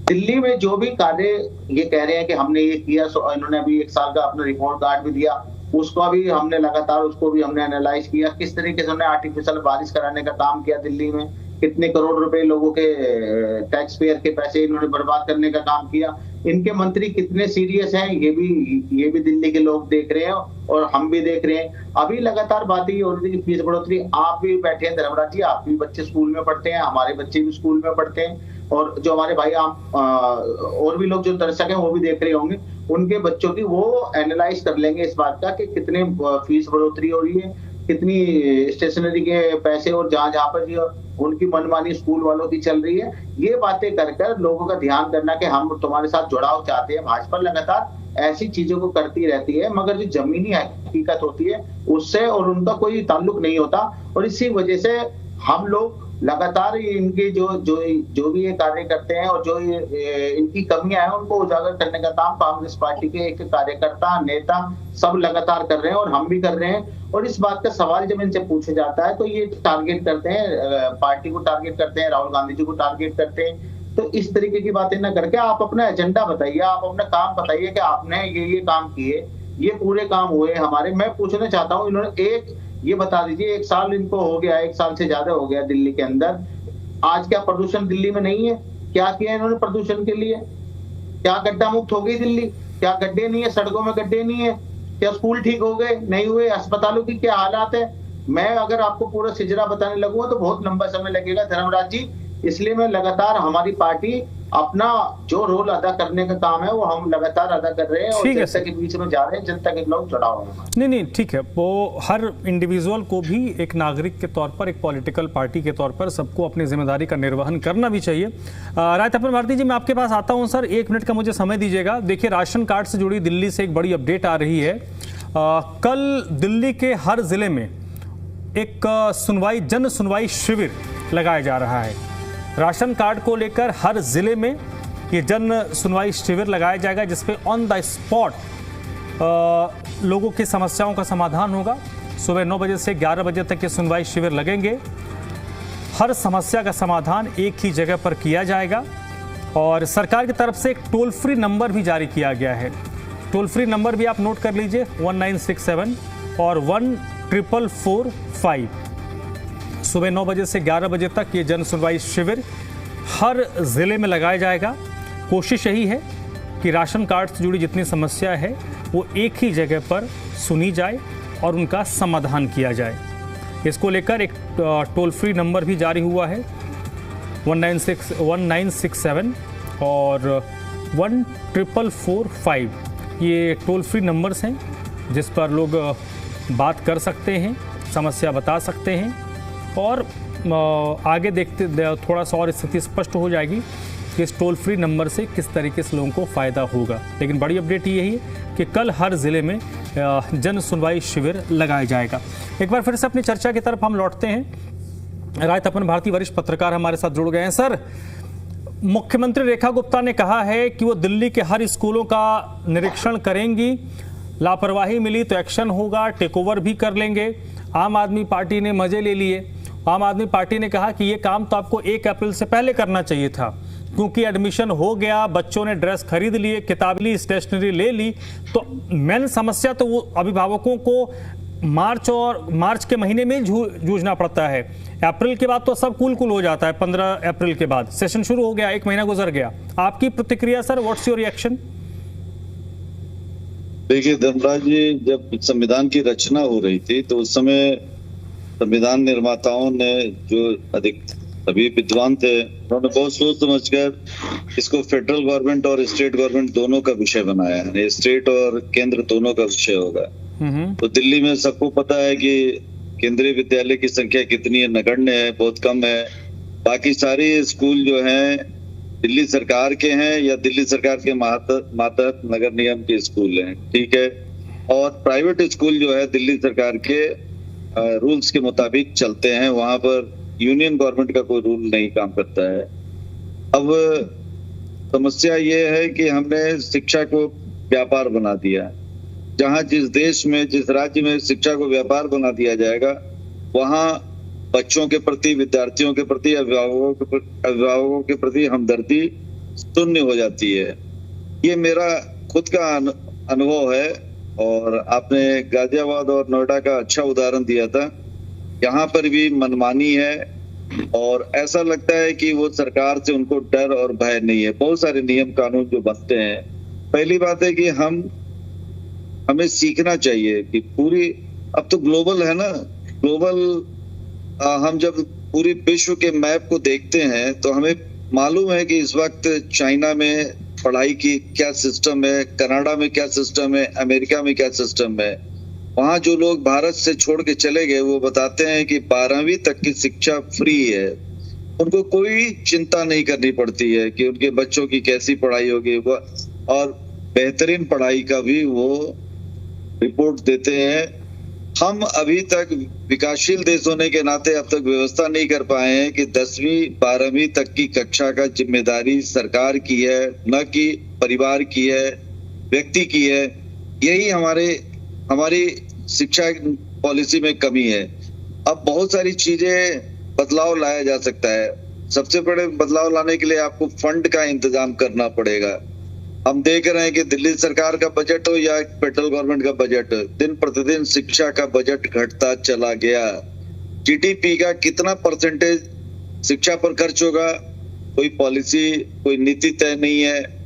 दिल्ली में जो भी कार्य ये कह रहे हैं कि हमने ये किया, इन्होंने अभी 1 साल का अपना रिपोर्ट कार्ड भी दिया, उसको भी हमने लगातार उसको भी हमने एनालाइज किया, किस तरीके से उन्होंने आर्टिफिशियल बारिश कराने का काम किया दिल्ली में, कितने करोड़ रुपए लोगों के टैक्स पेयर के पैसे इन्होंने बर्बाद करने का काम किया। इनके मंत्री कितने सीरियस हैं ये भी दिल्ली के लोग देख रहे हैं और हम भी देख रहे हैं। अभी लगातार बातें ये हो रही थी कि फीस बढ़ोतरी, आप भी बैठे हैं धर्मराज जी, आप भी बच्चे स्कूल में पढ़ते हैं, हमारे बच्चे भी स्कूल में पढ़ते हैं, और जो हमारे भाई और भी लोग जो दर्शक हैं वो भी देख रहे होंगे, उनके बच्चों की वो एनालाइज कर लेंगे इस बात का कि कितने फीस बढ़ोतरी हो रही है, कितनी स्टेशनरी के पैसे और जहां पर जो उनकी मनमानी स्कूल वालों की चल रही है। ये बातें कर लोगों का ध्यान करना कि हम तुम्हारे साथ जुड़ाव चाहते हैं। भाजपा लगातार ऐसी चीजों को करती रहती है, मगर जो जमीनी हकीकत होती है उससे और उनका कोई ताल्लुक नहीं होता, और इसी वजह से हम लोग लगातार इनके जो भी ये कार्य करते हैं और जो इनकी कमियां हैं उनको उजागर करने का काम कांग्रेस पार्टी के एक कार्यकर्ता, नेता सब लगातार कर रहे हैं और हम भी कर रहे हैं। और इस बात का सवाल जब इनसे पूछा जाता है तो ये टारगेट करते हैं, पार्टी को टारगेट करते हैं, राहुल गांधी जी को टारगेट करते हैं। तो इस तरीके की बातें ना करके आप अपना एजेंडा बताइए, आप अपना काम बताइए कि आपने ये काम किए, ये पूरे काम हुए हमारे। मैं पूछना चाहता हूँ, इन्होंने एक ये बता दीजिए, 1 साल इनको हो गया, 1 साल से ज्यादा हो गया दिल्ली के अंदर, आज क्या प्रदूषण दिल्ली में नहीं है? क्या किया इन्होंने प्रदूषण के लिए? क्या गड्ढा मुक्त हो गई दिल्ली? क्या गड्ढे नहीं है, सड़कों में गड्ढे नहीं है? क्या स्कूल ठीक हो गए, नहीं हुए? अस्पतालों की क्या हालात है? मैं अगर आपको पूरा सिजरा बताने लगूंगा तो बहुत लंबा समय लगेगा धर्मराज जी। इसलिए मैं लगातार, हमारी पार्टी अपना जो रोल अदा करने का काम है वो हम लगातार अदा कर रहे हैं और जनता के बीच में जा रहे हैं, जनता के लोग जुड़ाव हैं। नहीं ठीक है, वो हर इंडिविजुअल को भी एक नागरिक के तौर पर, एक पॉलिटिकल पार्टी के तौर पर सबको अपनी जिम्मेदारी का निर्वहन करना भी चाहिए। राय तपन भारती जी, मैं आपके पास आता हूँ सर, 1 मिनट का मुझे समय दीजिएगा। देखिए, राशन कार्ड से जुड़ी दिल्ली से एक बड़ी अपडेट आ रही है। कल दिल्ली के हर जिले में एक जन सुनवाई शिविर लगाया जा रहा है। राशन कार्ड को लेकर हर जिले में ये जन सुनवाई शिविर लगाया जाएगा, जिसपे ऑन द स्पॉट लोगों की समस्याओं का समाधान होगा। सुबह 9 बजे से 11 बजे तक ये सुनवाई शिविर लगेंगे। हर समस्या का समाधान एक ही जगह पर किया जाएगा और सरकार की तरफ से एक टोल फ्री नंबर भी जारी किया गया है। टोल फ्री नंबर भी आप नोट कर लीजिए, 1967 और 14445। सुबह 9 बजे से 11 बजे तक ये जन सुनवाई शिविर हर जिले में लगाया जाएगा। कोशिश यही है कि राशन कार्ड से जुड़ी जितनी समस्या है वो एक ही जगह पर सुनी जाए और उनका समाधान किया जाए। इसको लेकर एक टोल फ्री नंबर भी जारी हुआ है 1967 और 14445। ये टोल फ्री नंबर्स हैं जिस पर लोग बात कर सकते हैं, समस्या बता सकते हैं और आगे देखते थोड़ा सा और स्थिति स्पष्ट हो जाएगी कि इस टोल फ्री नंबर से किस तरीके से लोगों को फ़ायदा होगा। लेकिन बड़ी अपडेट यही है कि कल हर ज़िले में जन सुनवाई शिविर लगाया जाएगा। एक बार फिर से अपनी चर्चा की तरफ हम लौटते हैं। राय तपन भारती वरिष्ठ पत्रकार हमारे साथ जुड़ गए हैं। सर, मुख्यमंत्री रेखा गुप्ता ने कहा है कि वो दिल्ली के हर स्कूलों का निरीक्षण करेंगी, लापरवाही मिली तो एक्शन होगा, टेक ओवर भी कर लेंगे। आम आदमी पार्टी ने मजे ले लिए। आम आदमी पार्टी ने कहा कि ये काम तो आपको 1 अप्रैल से पहले करना चाहिए था, क्योंकि एडमिशन हो गया, बच्चों ने ड्रेस खरीद लिए, किताब ली, स्टेशनरी ले ली, तो मेन समस्या तो वो अभिभावकों को मार्च के महीने में जूझना पड़ता है। अप्रैल के बाद तो सब कूल हो जाता है। 15 अप्रैल के बाद सेशन शुरू हो गया, 1 महीना गुजर गया। आपकी प्रतिक्रिया सर, व्हाट्स योर रिएक्शन? देखिए धनराज जी, जब संविधान की रचना हो रही थी तो उस समय संविधान निर्माताओं ने, जो अधिक सभी विद्वान थे, उन्होंने बहुत सोच समझकर इसको फेडरल गवर्नमेंट और स्टेट गवर्नमेंट दोनों का विषय बनाया है। स्टेट और केंद्र दोनों का विषय होगा। तो दिल्ली में सबको पता है कि केंद्रीय विद्यालय की संख्या कितनी है, नगण्य है, बहुत कम है। बाकी सारे स्कूल जो हैं दिल्ली सरकार के हैं या दिल्ली सरकार के मातहत नगर निगम के स्कूल हैं, ठीक है। और प्राइवेट स्कूल जो है दिल्ली सरकार के रूल्स के मुताबिक चलते हैं। वहां पर यूनियन गवर्नमेंट का कोई रूल नहीं काम करता है। अब समस्या ये है कि हमने शिक्षा को व्यापार बना दिया। जहां जिस देश में, जिस राज्य में शिक्षा को व्यापार बना दिया जाएगा, वहां बच्चों के प्रति, विद्यार्थियों के प्रति, अभिभावकों के प्रति हमदर्दी शून्य हो जाती है। ये मेरा खुद का अनुभव है। और आपने गाजियाबाद और नोएडा का अच्छा उदाहरण दिया था। यहाँ पर भी मनमानी है और ऐसा लगता है कि वो सरकार से उनको डर और भय नहीं है। बहुत सारे नियम कानून जो बनते हैं, पहली बात है कि हमें सीखना चाहिए कि पूरी, अब तो ग्लोबल है ना, हम जब पूरी विश्व के मैप को देखते हैं तो हमें मालूम है कि इस वक्त चाइना में पढ़ाई की क्या सिस्टम है, कनाडा में क्या सिस्टम है, अमेरिका में क्या सिस्टम है। वहां जो लोग भारत से छोड़ के चले गए वो बताते हैं कि 12वीं तक की शिक्षा फ्री है। उनको कोई चिंता नहीं करनी पड़ती है कि उनके बच्चों की कैसी पढ़ाई होगी, और बेहतरीन पढ़ाई का भी वो रिपोर्ट देते हैं। हम अभी तक विकासशील देश होने के नाते अब तक व्यवस्था नहीं कर पाए हैं कि 10वीं 12वीं तक की कक्षा का जिम्मेदारी सरकार की है, न कि परिवार की है, व्यक्ति की है। यही हमारी शिक्षा पॉलिसी में कमी है। अब बहुत सारी चीजें बदलाव लाया जा सकता है। सबसे बड़े बदलाव लाने के लिए आपको फंड का इंतजाम करना पड़ेगा। हम देख रहे हैं कि दिल्ली सरकार का बजट हो या फेडरल गवर्नमेंट का बजट, दिन प्रतिदिन शिक्षा का बजट घटता चला गया। जीडीपी का कितना परसेंटेज शिक्षा पर खर्च होगा, कोई पॉलिसी, कोई नीति तय नहीं है।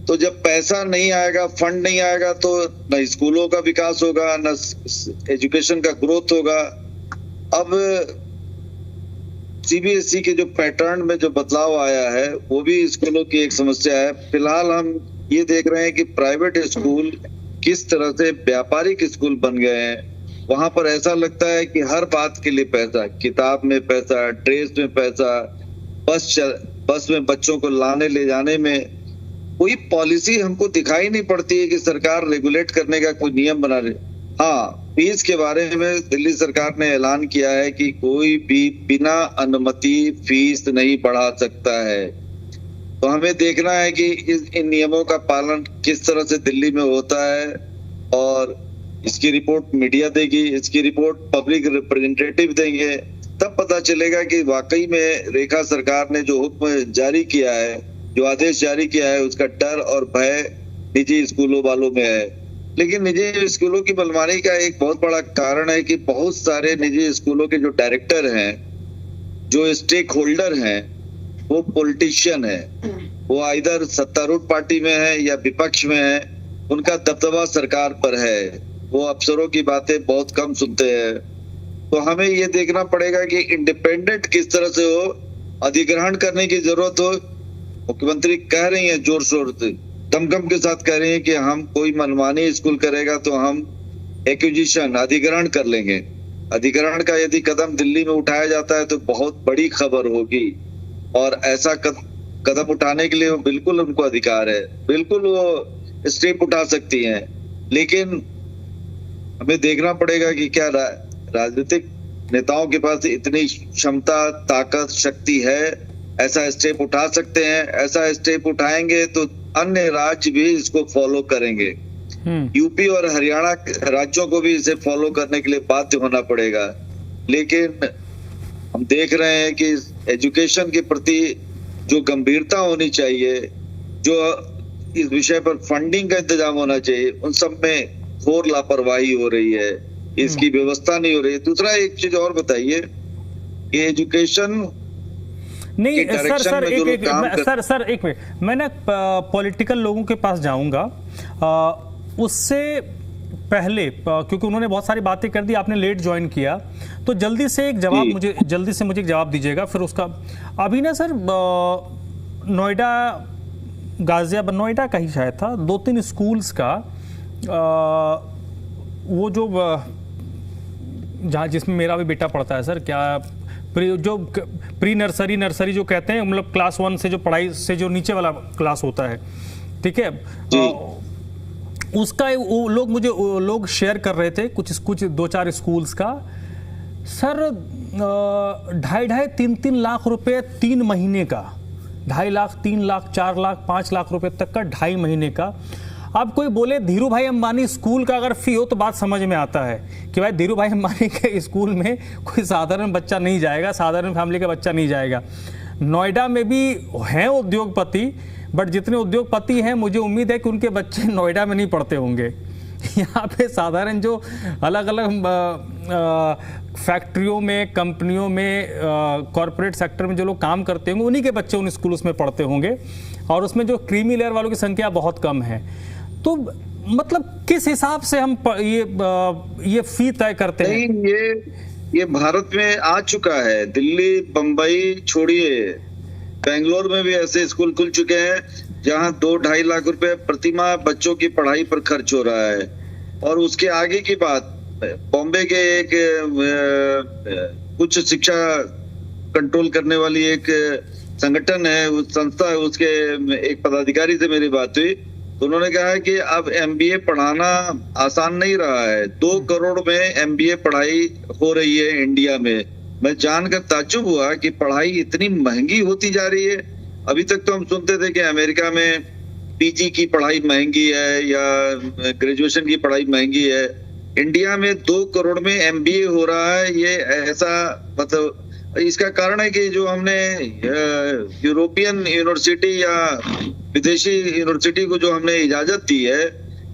तो जब पैसा नहीं आएगा, फंड नहीं आएगा, तो न स्कूलों का विकास होगा, न एजुकेशन का ग्रोथ होगा। अब सीबीएसई के जो पैटर्न में जो बदलाव आया है वो भी स्कूलों की एक समस्या है। फिलहाल हम ये देख रहे हैं कि प्राइवेट स्कूल किस तरह से व्यापारिक स्कूल बन गए हैं। वहां पर ऐसा लगता है कि हर बात के लिए पैसा, किताब में पैसा, ड्रेस में पैसा, बस में बच्चों को लाने ले जाने में कोई पॉलिसी हमको दिखाई नहीं पड़ती है कि सरकार रेगुलेट करने का कोई नियम बना रही। हाँ, फीस के बारे में दिल्ली सरकार ने ऐलान किया है कि कोई भी बिना अनुमति फीस नहीं बढ़ा सकता है। तो हमें देखना है कि इन नियमों का पालन किस तरह से दिल्ली में होता है, और इसकी रिपोर्ट मीडिया देगी, इसकी रिपोर्ट पब्लिक रिप्रेजेंटेटिव देंगे, तब पता चलेगा कि वाकई में रेखा सरकार ने जो हुक्म जारी किया है, जो आदेश जारी किया है, उसका डर और भय निजी स्कूलों वालों में है। लेकिन निजी स्कूलों की मनमानी का एक बहुत बड़ा कारण है कि बहुत सारे निजी स्कूलों के जो डायरेक्टर हैं, जो स्टेक होल्डर हैं, वो पॉलिटिशियन है, वो इधर सत्तारूढ़ पार्टी में है या विपक्ष में है, उनका दबदबा सरकार पर है, वो अफसरों की बातें बहुत कम सुनते हैं। तो हमें ये देखना पड़ेगा कि इंडिपेंडेंट किस तरह से हो, अधिग्रहण करने की जरूरत हो। मुख्यमंत्री कह रही हैं जोर शोर से, दमखम के साथ कह रही हैं कि हम कोई मनमानी स्कूल करेगा तो हम एक्विजिशन अधिग्रहण कर लेंगे। अधिग्रहण का यदि कदम दिल्ली में उठाया जाता है तो बहुत बड़ी खबर होगी, और ऐसा कदम उठाने के लिए वो बिल्कुल उनको अधिकार है, बिल्कुल वो स्टेप उठा सकती हैं। लेकिन हमें देखना पड़ेगा कि क्या राजनीतिक नेताओं के पास इतनी क्षमता, ताकत, शक्ति है, ऐसा स्टेप उठा सकते हैं। ऐसा स्टेप उठाएंगे तो अन्य राज्य भी इसको फॉलो करेंगे। यूपी और हरियाणा राज्यों को भी इसे फॉलो करने के लिए बाध्य होना पड़ेगा। लेकिन हम देख रहे हैं कि एजुकेशन के प्रति जो गंभीरता होनी चाहिए, जो इस विषय पर फंडिंग का इंतजाम होना चाहिए, उन सब में घोर लापरवाही हो रही है, इसकी व्यवस्था नहीं हो रही है। दूसरा एक चीज और बताइए कि एजुकेशन नहीं सर एक मिनट, मैं ना पॉलिटिकल लोगों के पास जाऊंगा, उससे पहले क्योंकि उन्होंने बहुत सारी बातें कर दी, आपने लेट ज्वाइन किया, तो जल्दी से एक जवाब मुझे एक जवाब दीजिएगा। फिर उसका अभी ना सर नोएडा, गाजियाबाद, नोएडा का ही शायद था, 2-3 स्कूल्स का वो जो जहाँ जिसमें मेरा भी बेटा पढ़ता है सर, क्या प्री नर्सरी जो कहते हैं, मतलब क्लास 1 से जो पढ़ाई से जो नीचे वाला क्लास होता है, ठीक है, उसका वो लोग शेयर कर रहे थे कुछ 2-4 स्कूल्स का सर, 2.5-3 लाख रुपए 3 महीने का, 2.5 लाख, 3 लाख, 4 लाख, 5 लाख रुपए तक का 2.5 महीने का। अब कोई बोले धीरू भाई अंबानी स्कूल का अगर फी हो तो बात समझ में आता है कि भाई धीरू भाई अंबानी के स्कूल में कोई साधारण बच्चा नहीं जाएगा, साधारण फैमिली का बच्चा नहीं जाएगा। नोएडा में भी हैं उद्योगपति, बट जितने उद्योगपति हैं मुझे उम्मीद है कि उनके बच्चे नोएडा में नहीं पढ़ते होंगे। यहाँ पे साधारण जो अलग अलग फैक्ट्रियों में, कंपनियों में, कॉरपोरेट सेक्टर में जो लोग काम करते होंगे, उन्हीं के बच्चे उन स्कूलों में पढ़ते होंगे, और उसमें जो क्रीमी लेयर वालों की संख्या बहुत कम है। तो मतलब किस हिसाब से हम ये फी तय करते हैं? नहीं, ये भारत में आ चुका है। दिल्ली, बंबई छोड़िए, बेंगलोर में भी ऐसे स्कूल खुल चुके हैं जहां 2-2.5 लाख रुपए प्रतिमाह बच्चों की पढ़ाई पर खर्च हो रहा है। और उसके आगे की बात, बॉम्बे के एक उच्च शिक्षा कंट्रोल करने वाली एक संगठन है, उस संस्था है, उसके एक पदाधिकारी से मेरी बात हुई तो उन्होंने कहा है कि अब MBA पढ़ाना आसान नहीं रहा है। 2 करोड़ में MBA पढ़ाई हो रही है इंडिया में। मैं जानकर ताज्जुब हुआ कि पढ़ाई इतनी महंगी होती जा रही है। अभी तक तो हम सुनते थे कि अमेरिका में PG की पढ़ाई महंगी है या ग्रेजुएशन की पढ़ाई महंगी है। इंडिया में 2 करोड़ में MBA हो रहा है। ये ऐसा, मतलब इसका कारण है कि जो हमने यूरोपियन यूनिवर्सिटी या विदेशी यूनिवर्सिटी को जो हमने इजाजत दी है,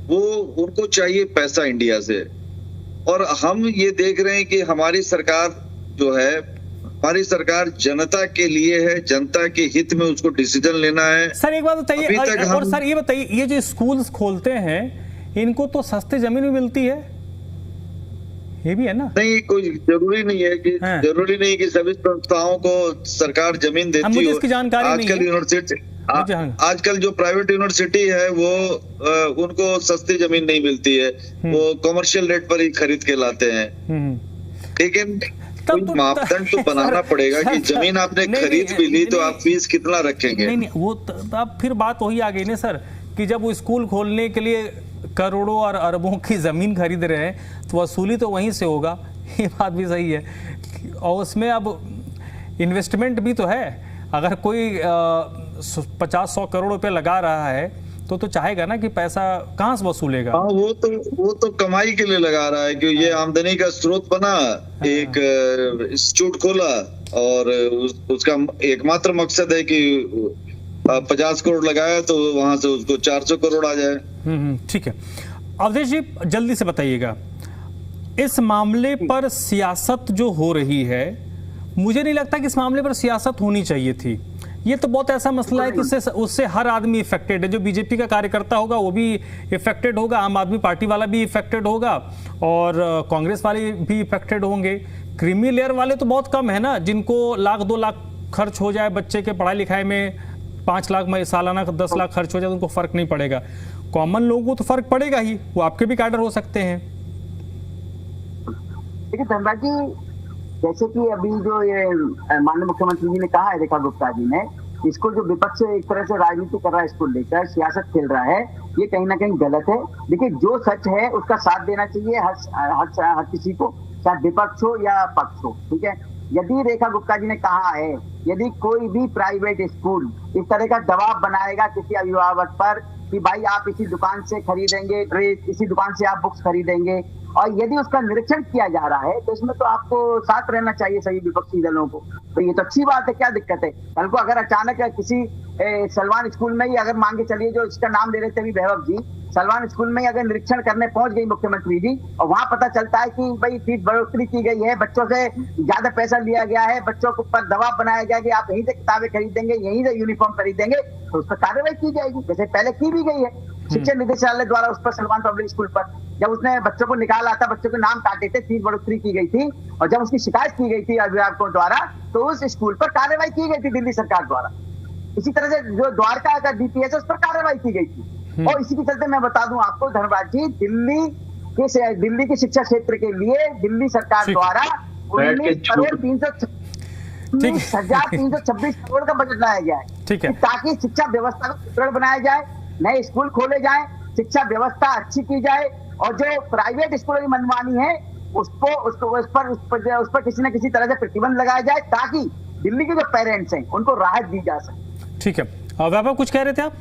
वो उनको चाहिए पैसा इंडिया से। और हम ये देख रहे हैं कि हमारी सरकार जो है, हमारी सरकार जनता के लिए है, जनता के हित में उसको डिसीजन लेना है। सर एक बात बताइए, और सर ये बताइए, ये जो स्कूल्स खोलते हैं इनको तो सस्ती जमीन भी मिलती है, ये भी है ना? नहीं, कोई जरूरी नहीं है कि सभी संस्थाओं को सरकार जमीन देती हो। मुझे इसकी जानकारी आजकल यूनिवर्सिटी, आजकल जो प्राइवेट यूनिवर्सिटी है वो उनको सस्ती जमीन नहीं मिलती है, वो कमर्शियल रेट पर ही खरीद के लाते हैं। लेकिन कोई मापदंड तो बनाना पड़ेगा कि जमीन आपने खरीद भी ली तो आप फीस कितना रखेंगे? नहीं, वो अब फिर बात वही आ गई ना सर, कि जब वो स्कूल खोलने के लिए करोड़ों और अरबों की जमीन खरीद रहे हैं तो वसूली तो वहीं से होगा। ये बात भी सही है, और उसमें अब इन्वेस्टमेंट भी तो है। अगर कोई 50-100 करोड़ रुपए लगा रहा है तो चाहेगा ना कि पैसा कहाँ से वसूलेगा। हाँ, वो तो कमाई के लिए लगा रहा है कि ये आमदनी का स्रोत बना, एक इंस्टीट्यूट खोला और उसका एकमात्र मकसद है कि 50 करोड़ लगाया तो वहां से उसको 400 करोड़ आ जाए। ठीक है, अवधेश जी जल्दी से बताइएगा, इस मामले पर सियासत जो हो रही है, मुझे नहीं लगता कि इस मामले पर सियासत होनी चाहिए थी, ये तो बहुत ऐसा मसला है कि उससे हर आदमी इफेक्टेड है। जो बीजेपी का कार्यकर्ता होगा वो भी इफेक्टेड होगा, आम आदमी पार्टी वाला भी इफेक्टेड होगा और कांग्रेस वाले भी इफेक्टेड होंगे। क्रीमी लेयर वाले तो बहुत कम है ना, जिनको 1-2 लाख खर्च हो जाए बच्चे के पढ़ाई लिखाई में, 5 लाख में सालाना 10 लाख खर्च हो जाए तो उनको फर्क नहीं पड़ेगा। कॉमन लोगों को तो फर्क पड़ेगा ही, वो आपके भी कैडर हो सकते हैं। देखिए धनराज जी, जैसे कि अभी जो ये माननीय मुख्यमंत्री जी ने कहा है, रेखा गुप्ता जी ने, इसको जो विपक्ष एक तरह से राजनीति कर रहा है, इसको लेकर सियासत खेल रहा है, ये कहीं ना कहीं गलत है। देखिए जो सच है उसका साथ देना चाहिए हर किसी को, चाहे विपक्ष हो या पक्ष हो, ठीक है। यदि रेखा गुप्ता जी ने कहा है, यदि कोई भी प्राइवेट स्कूल इस तरह का दबाव बनाएगा किसी अभिभावक पर कि भाई आप इसी दुकान से खरीदेंगे ड्रेस, इसी दुकान से आप बुक्स खरीदेंगे, और यदि उसका निरीक्षण किया जा रहा है, तो इसमें तो आपको साथ रहना चाहिए सभी विपक्षी दलों को। तो ये तो अच्छी बात है, क्या दिक्कत है। कल को अगर अचानक किसी सलमान स्कूल में ही अगर मांगे चलिए, जो इसका नाम ले रहे थे अभी वैभव जी, सलमान स्कूल में ही अगर निरीक्षण करने पहुंच गई मुख्यमंत्री जी, और वहां पता चलता है कि भाई फीस बढ़ोतरी की गई है, बच्चों से ज्यादा पैसा लिया गया है, बच्चों के ऊपर दबाव बनाया गया कि आप यहीं से किताबें खरीदेंगे, यहीं से यूनिफॉर्म खरीदेंगे, तो उस पर कार्रवाई की जाएगी, जैसे पहले की भी गई है शिक्षा निदेशालय द्वारा उस पर, सलमान पब्लिक स्कूल पर। जब उसने बच्चों को निकाला था, बच्चों के नाम काटे थे, फीस बढ़ोतरी की गई थी, और जब उसकी शिकायत की गई थी अभिभावकों द्वारा, तो उस स्कूल पर कार्रवाई की गई थी दिल्ली सरकार द्वारा। इसी तरह से जो द्वारका का डीपीएस उस पर कार्रवाई की गई थी। और इसी के चलते मैं बता दूं आपको धनराज जी, दिल्ली के शिक्षा क्षेत्र के लिए दिल्ली सरकार द्वारा 19,326 करोड़ का बजट लाया गया है, ठीक है, ताकि शिक्षा व्यवस्था को सुदृढ़ बनाया जाए, नए स्कूल खोले जाए, शिक्षा व्यवस्था अच्छी की जाए, और जो प्राइवेट स्कूलों की मनमानी है उस पर किसी न किसी तरह से प्रतिबंध लगाया जाए, ताकि दिल्ली के जो पेरेंट्स हैं उनको राहत दी जा सके। ठीक है, वैभव कुछ कह रहे थे आप?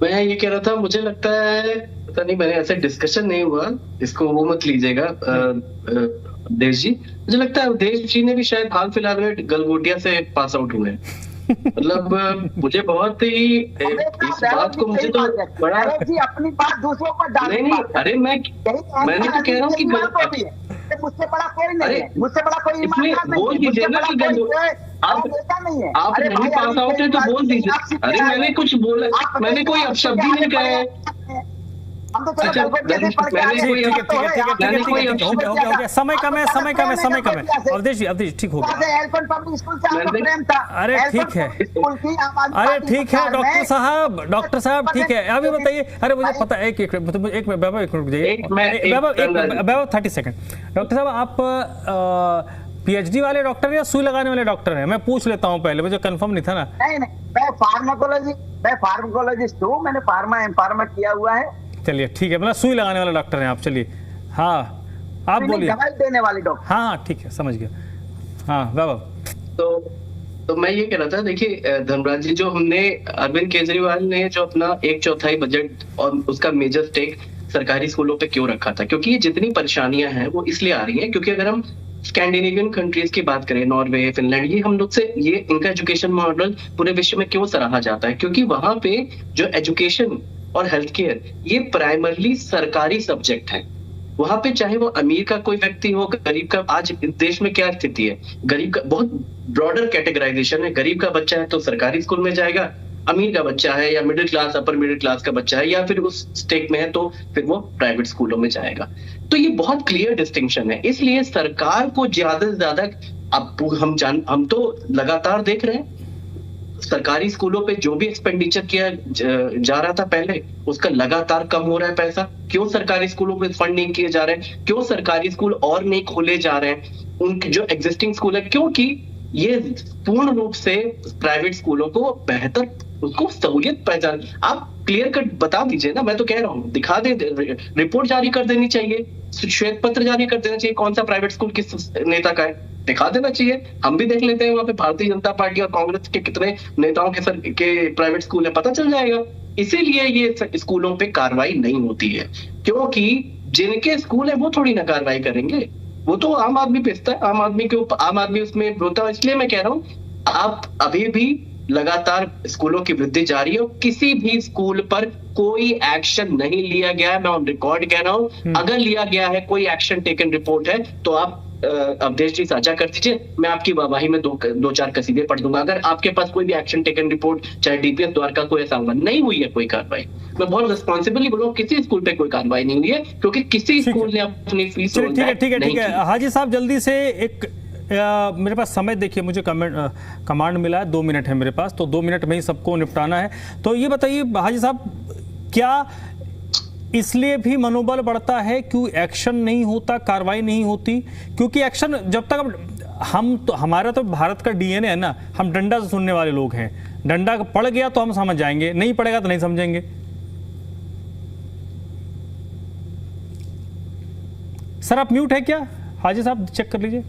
मैं ये कह रहा था, मुझे लगता है, पता नहीं, मैंने ऐसे डिस्कशन नहीं हुआ, इसको वो मत लीजिएगा देश जी, मुझे लगता है देश जी ने भी शायद हाल फिलहाल में गलगोटिया से पास आउट हुए हैं। मतलब मुझे बहुत ही इस बात को, मुझे तो बड़ा अपनी बात दूसरों पर डालने, नहीं, अरे मैंने तो कह रहा हूँ कि मुझसे बड़ा कोई नहीं है, मुझसे बड़ा कोई इसमें बोल दीजिए ना कि आप नहीं पास आउट है तो बोल दीजिए। अरे मैंने कुछ बोला, मैंने कोई अपशब्द ही नहीं कहा है। अच्छा, मैंने कोई समय कम है अवधेश जी, ठीक होगा। अरे ठीक है डॉक्टर साहब ठीक है, अभी बताइए। अरे मुझे पता है, एक मिनट 30 सेकंड। डॉक्टर साहब, आप पीएचडी वाले डॉक्टर या सुई लगाने वाले डॉक्टर हैं? मैं पूछ लेता हूँ पहले, मुझे कंफर्म नहीं था ना। नहीं, मैं फार्माकोलॉजिस्ट हूँ, मैंने फार्मा किया हुआ है। चलिए ठीक है, मतलब सुई लगाने वाले डॉक्टर हैं आप। चलिए, हाँ आप बोलिए। दवाई देने वाले डॉक्टर। हाँ ठीक है, समझ गया। हाँ वैभव। तो मैं ये कह रहा था, देखिए धनराज जी, जो हमने अरविंद केजरीवाल ने जो अपना 1/4 बजट और उसका मेजर स्टेक सरकारी स्कूलों पे क्यों रखा था, क्योंकि ये जितनी परेशानियां हैं वो इसलिए आ रही हैं क्योंकि अगर हम स्कैंडिनेवियन कंट्रीज की बात करें, नॉर्वे, फिनलैंड, ये हम लोग से, ये इनका एजुकेशन मॉडल पूरे विश्व में क्यों सराहा जाता है, क्योंकि वहां पे जो एजुकेशन और हेल्थ केयर, ये प्राइमरली सरकारी सब्जेक्ट है। वहां पे चाहे वो अमीर का कोई व्यक्ति हो, गरीब का, आज देश में क्या स्थिति है, गरीब का बहुत ब्रॉडर कैटेगराइजेशन है। गरीब का बच्चा है तो सरकारी स्कूल में जाएगा, अमीर का बच्चा है या middle class, upper middle class का बच्चा है या फिर उस स्टेट में है तो फिर वो प्राइवेट स्कूलों में जाएगा। तो ये बहुत क्लियर डिस्टिंक्शन है। इसलिए सरकार को ज्यादा से ज्यादा, अब हम तो लगातार देख रहे हैं सरकारी स्कूलों पे जो भी एक्सपेंडिचर किया जा रहा था पहले, उसका लगातार कम हो रहा है पैसा। क्यों सरकारी स्कूलों पे फंड नहीं किए जा रहे हैं, क्यों सरकारी स्कूल और नहीं खोले जा रहे हैं, उनके जो एग्जिस्टिंग स्कूल है, क्योंकि ये पूर्ण रूप से प्राइवेट स्कूलों को बेहतर, उसको सहूलियत पहचान, आप क्लियर कट बता दीजिए ना। मैं तो कह रहा हूँ, दिखा दे, रिपोर्ट जारी कर देनी चाहिए, श्वेत पत्र जारी कर देना चाहिए, कौन सा प्राइवेट स्कूल किस नेता का है, दिखा देना चाहिए। हम भी देख लेते हैं वहां पे भारतीय जनता पार्टी और कांग्रेस के कितने नेताओं के प्राइवेट स्कूल है, पता चल जाएगा। इसीलिए ये स्कूलों पे कार्रवाई नहीं होती है, क्योंकि जिनके स्कूल है वो थोड़ी ना कार्रवाई करेंगे, वो तो आम आदमी बेचता है, आम आदमी उसमें होता है। इसलिए मैं कह रहा हूँ, आप अभी भी लगातार स्कूलों की वृद्धि जारी है, किसी भी स्कूल पर कोई एक्शन नहीं लिया गया है। मैं ऑन रिकॉर्ड कह रहा हूं, अगर लिया गया है, कोई एक्शन टेकन रिपोर्ट है, तो आप अवधेश जी साझा कर दीजिए, मैं आपकी वाहवाही में दो चार कसीदे पढ़ दूंगा। अगर आपके पास कोई भी एक्शन टेकन रिपोर्ट, चाहे डीपीएस द्वारका कोई ऐसा होगा, नहीं हुई है कोई कार्रवाई, मैं बहुत रिस्पॉन्सिबली बोलूँ, किसी स्कूल पे कोई कार्रवाई नहीं हुई है, क्योंकि किसी स्कूल ने अपनी फीस ठीक है हाजी साहब, जल्दी से एक मेरे पास समय देखिए, मुझे कमांड मिला है, 2 मिनट है मेरे पास, तो 2 मिनट में ही सबको निपटाना है। तो ये बताइए हाजी साहब, क्या इसलिए भी मनोबल बढ़ता है क्यों एक्शन नहीं होता, कार्रवाई नहीं होती? क्योंकि एक्शन जब तक हम तो, हमारा तो भारत का डीएनए है ना, हम डंडा से सुनने वाले लोग हैं। डंडा पड़ गया तो हम समझ जाएंगे, नहीं पड़ेगा तो नहीं समझेंगे। सर आप म्यूट है क्या? हाजी साहब चेक कर लीजिए।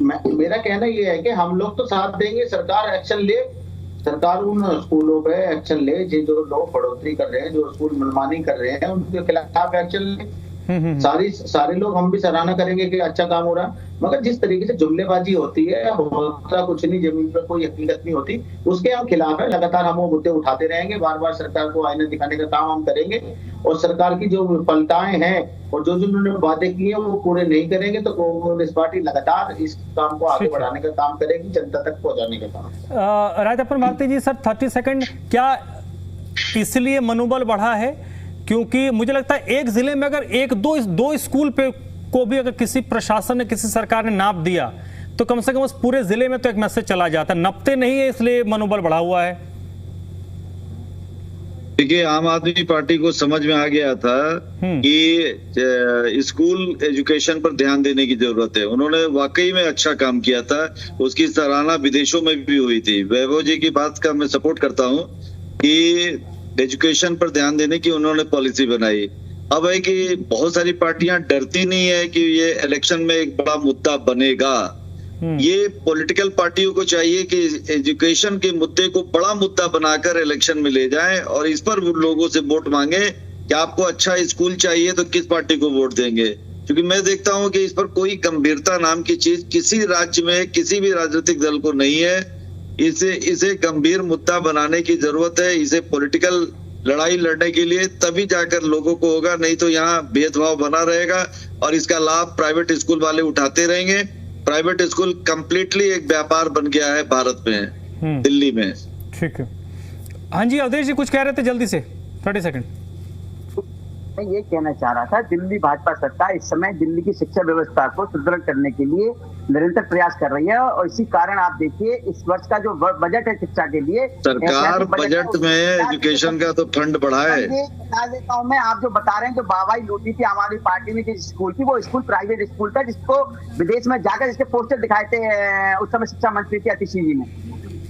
मेरा कहना यह है कि हम लोग तो साथ देंगे, सरकार एक्शन ले, सरकार उन स्कूलों पे एक्शन ले जो लोग बढ़ोतरी कर रहे हैं, जो स्कूल मनमानी कर रहे हैं, उनके खिलाफ एक्शन ले। सारे लोग हम भी सराहना करेंगे कि अच्छा काम हो रहा है, मगर जिस तरीके से जुमलेबाजी होती है, होता कुछ नहीं, जमीन पर कोई हकीकत नहीं होती, उसके हम खिलाफ है। लगातार हम वो मुद्दे उठाते रहेंगे, बार बार सरकार को आईना दिखाने का काम हम करेंगे, और सरकार की जो विफलताएं हैं और जो उन्होंने वादे किए हैं वो पूरे नहीं करेंगे, तो कांग्रेस पार्टी लगातार इस काम को आगे बढ़ाने का काम करेगी, जनता तक पहुंचाने का काम। राजप्पन भारती जी सर 30 सेकंड, क्या इसलिए मनोबल बढ़ा है क्योंकि मुझे लगता है एक जिले में अगर दो स्कूल पे को भी अगर किसी प्रशासन ने, किसी सरकार ने नाप दिया तो कम से कम उस पूरे जिले में तो एक मैसेज चला जाता, नपते नहीं है इसलिए मनोबल बढ़ा हुआ है। देखिए, आम आदमी पार्टी को समझ में आ गया था कि स्कूल एजुकेशन पर ध्यान देने की जरूरत है। उन्होंने वाकई में अच्छा काम किया था, उसकी सराहना विदेशों में भी हुई थी। वैभव जी की बात का मैं सपोर्ट करता हूँ कि एजुकेशन पर ध्यान देने की उन्होंने पॉलिसी बनाई। अब है कि बहुत सारी पार्टियां डरती नहीं है कि ये इलेक्शन में एक बड़ा मुद्दा बनेगा। ये पॉलिटिकल पार्टियों को चाहिए कि एजुकेशन के मुद्दे को बड़ा मुद्दा बनाकर इलेक्शन में ले जाएं और इस पर लोगों से वोट मांगे कि आपको अच्छा स्कूल चाहिए तो किस पार्टी को वोट देंगे। क्योंकि मैं देखता हूं कि इस पर कोई गंभीरता नाम की चीज किसी राज्य में किसी भी राजनीतिक दल को नहीं है। इसे गंभीर मुद्दा बनाने की जरूरत है। इसे पॉलिटिकल लड़ाई लड़ने के लिए तभी जाकर लोगों को होगा, नहीं तो यहाँ भेदभाव बना रहेगा और इसका लाभ प्राइवेट स्कूल वाले उठाते रहेंगे। प्राइवेट स्कूल कंप्लीटली एक व्यापार बन गया है भारत में, दिल्ली में। ठीक है, हाँ जी अवधेश जी कुछ कह रहे थे, जल्दी से 30 सेकंड। मैं ये कहना चाह रहा था, दिल्ली भाजपा सरकार इस समय दिल्ली की शिक्षा व्यवस्था को सुदृढ़ करने के लिए निरंतर प्रयास कर रही है, और इसी कारण आप देखिए इस वर्ष का जो बजट है शिक्षा के लिए, सरकार बजट में एजुकेशन का तो फंड बढ़ाए। बता देता हूँ मैं, आप जो बता रहे हैं जो वाहवाही लूटी थी आम आदमी पार्टी ने जिस स्कूल की, वो स्कूल प्राइवेट स्कूल था जिसको विदेश में जाकर जिसके पोस्टर दिखाए थे उस समय शिक्षा मंत्री थी अतिशी जी ने।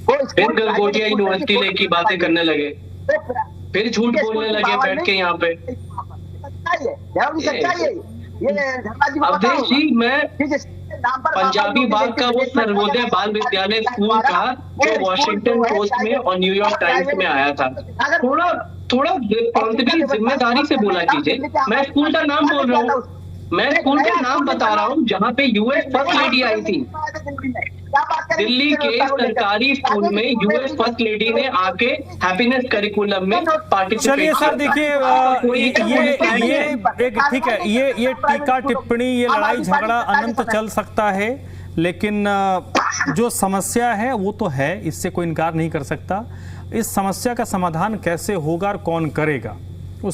फिर गलगोटिया यूनिवर्सिटी ले की बातें करने लगे, फिर झूठ बोलने लगे बैठ के यहाँ पे। अवधेश जी, मैं पंजाबी बाग का वो सर्वोदय बाल विद्यालय स्कूल था जो वॉशिंगटन पोस्ट में और न्यूयॉर्क टाइम्स में आया था। थोड़ा रिस्पॉन्सिबल जिम्मेदारी से बोला कीजिए। मैं स्कूल का नाम बोल रहा हूँ, मैं स्कूल का नाम बता रहा हूँ जहाँ पे यूएस फर्स्ट लेडी आई थी। दिल्ली के सरकारी स्कूल में यूएस फर्स्ट लेडी ने आके हैप्पीनेस करिकुलम में पार्टिसिपेट। चलिए सर देखिए, ये एक ठीक है, ये टीका टिप्पणी, ये लड़ाई झगड़ा अनंत चल सकता है, लेकिन जो समस्या है वो तो है, इससे कोई इनकार नहीं कर सकता। इस समस्या का समाधान कैसे होगा और कौन करेगा,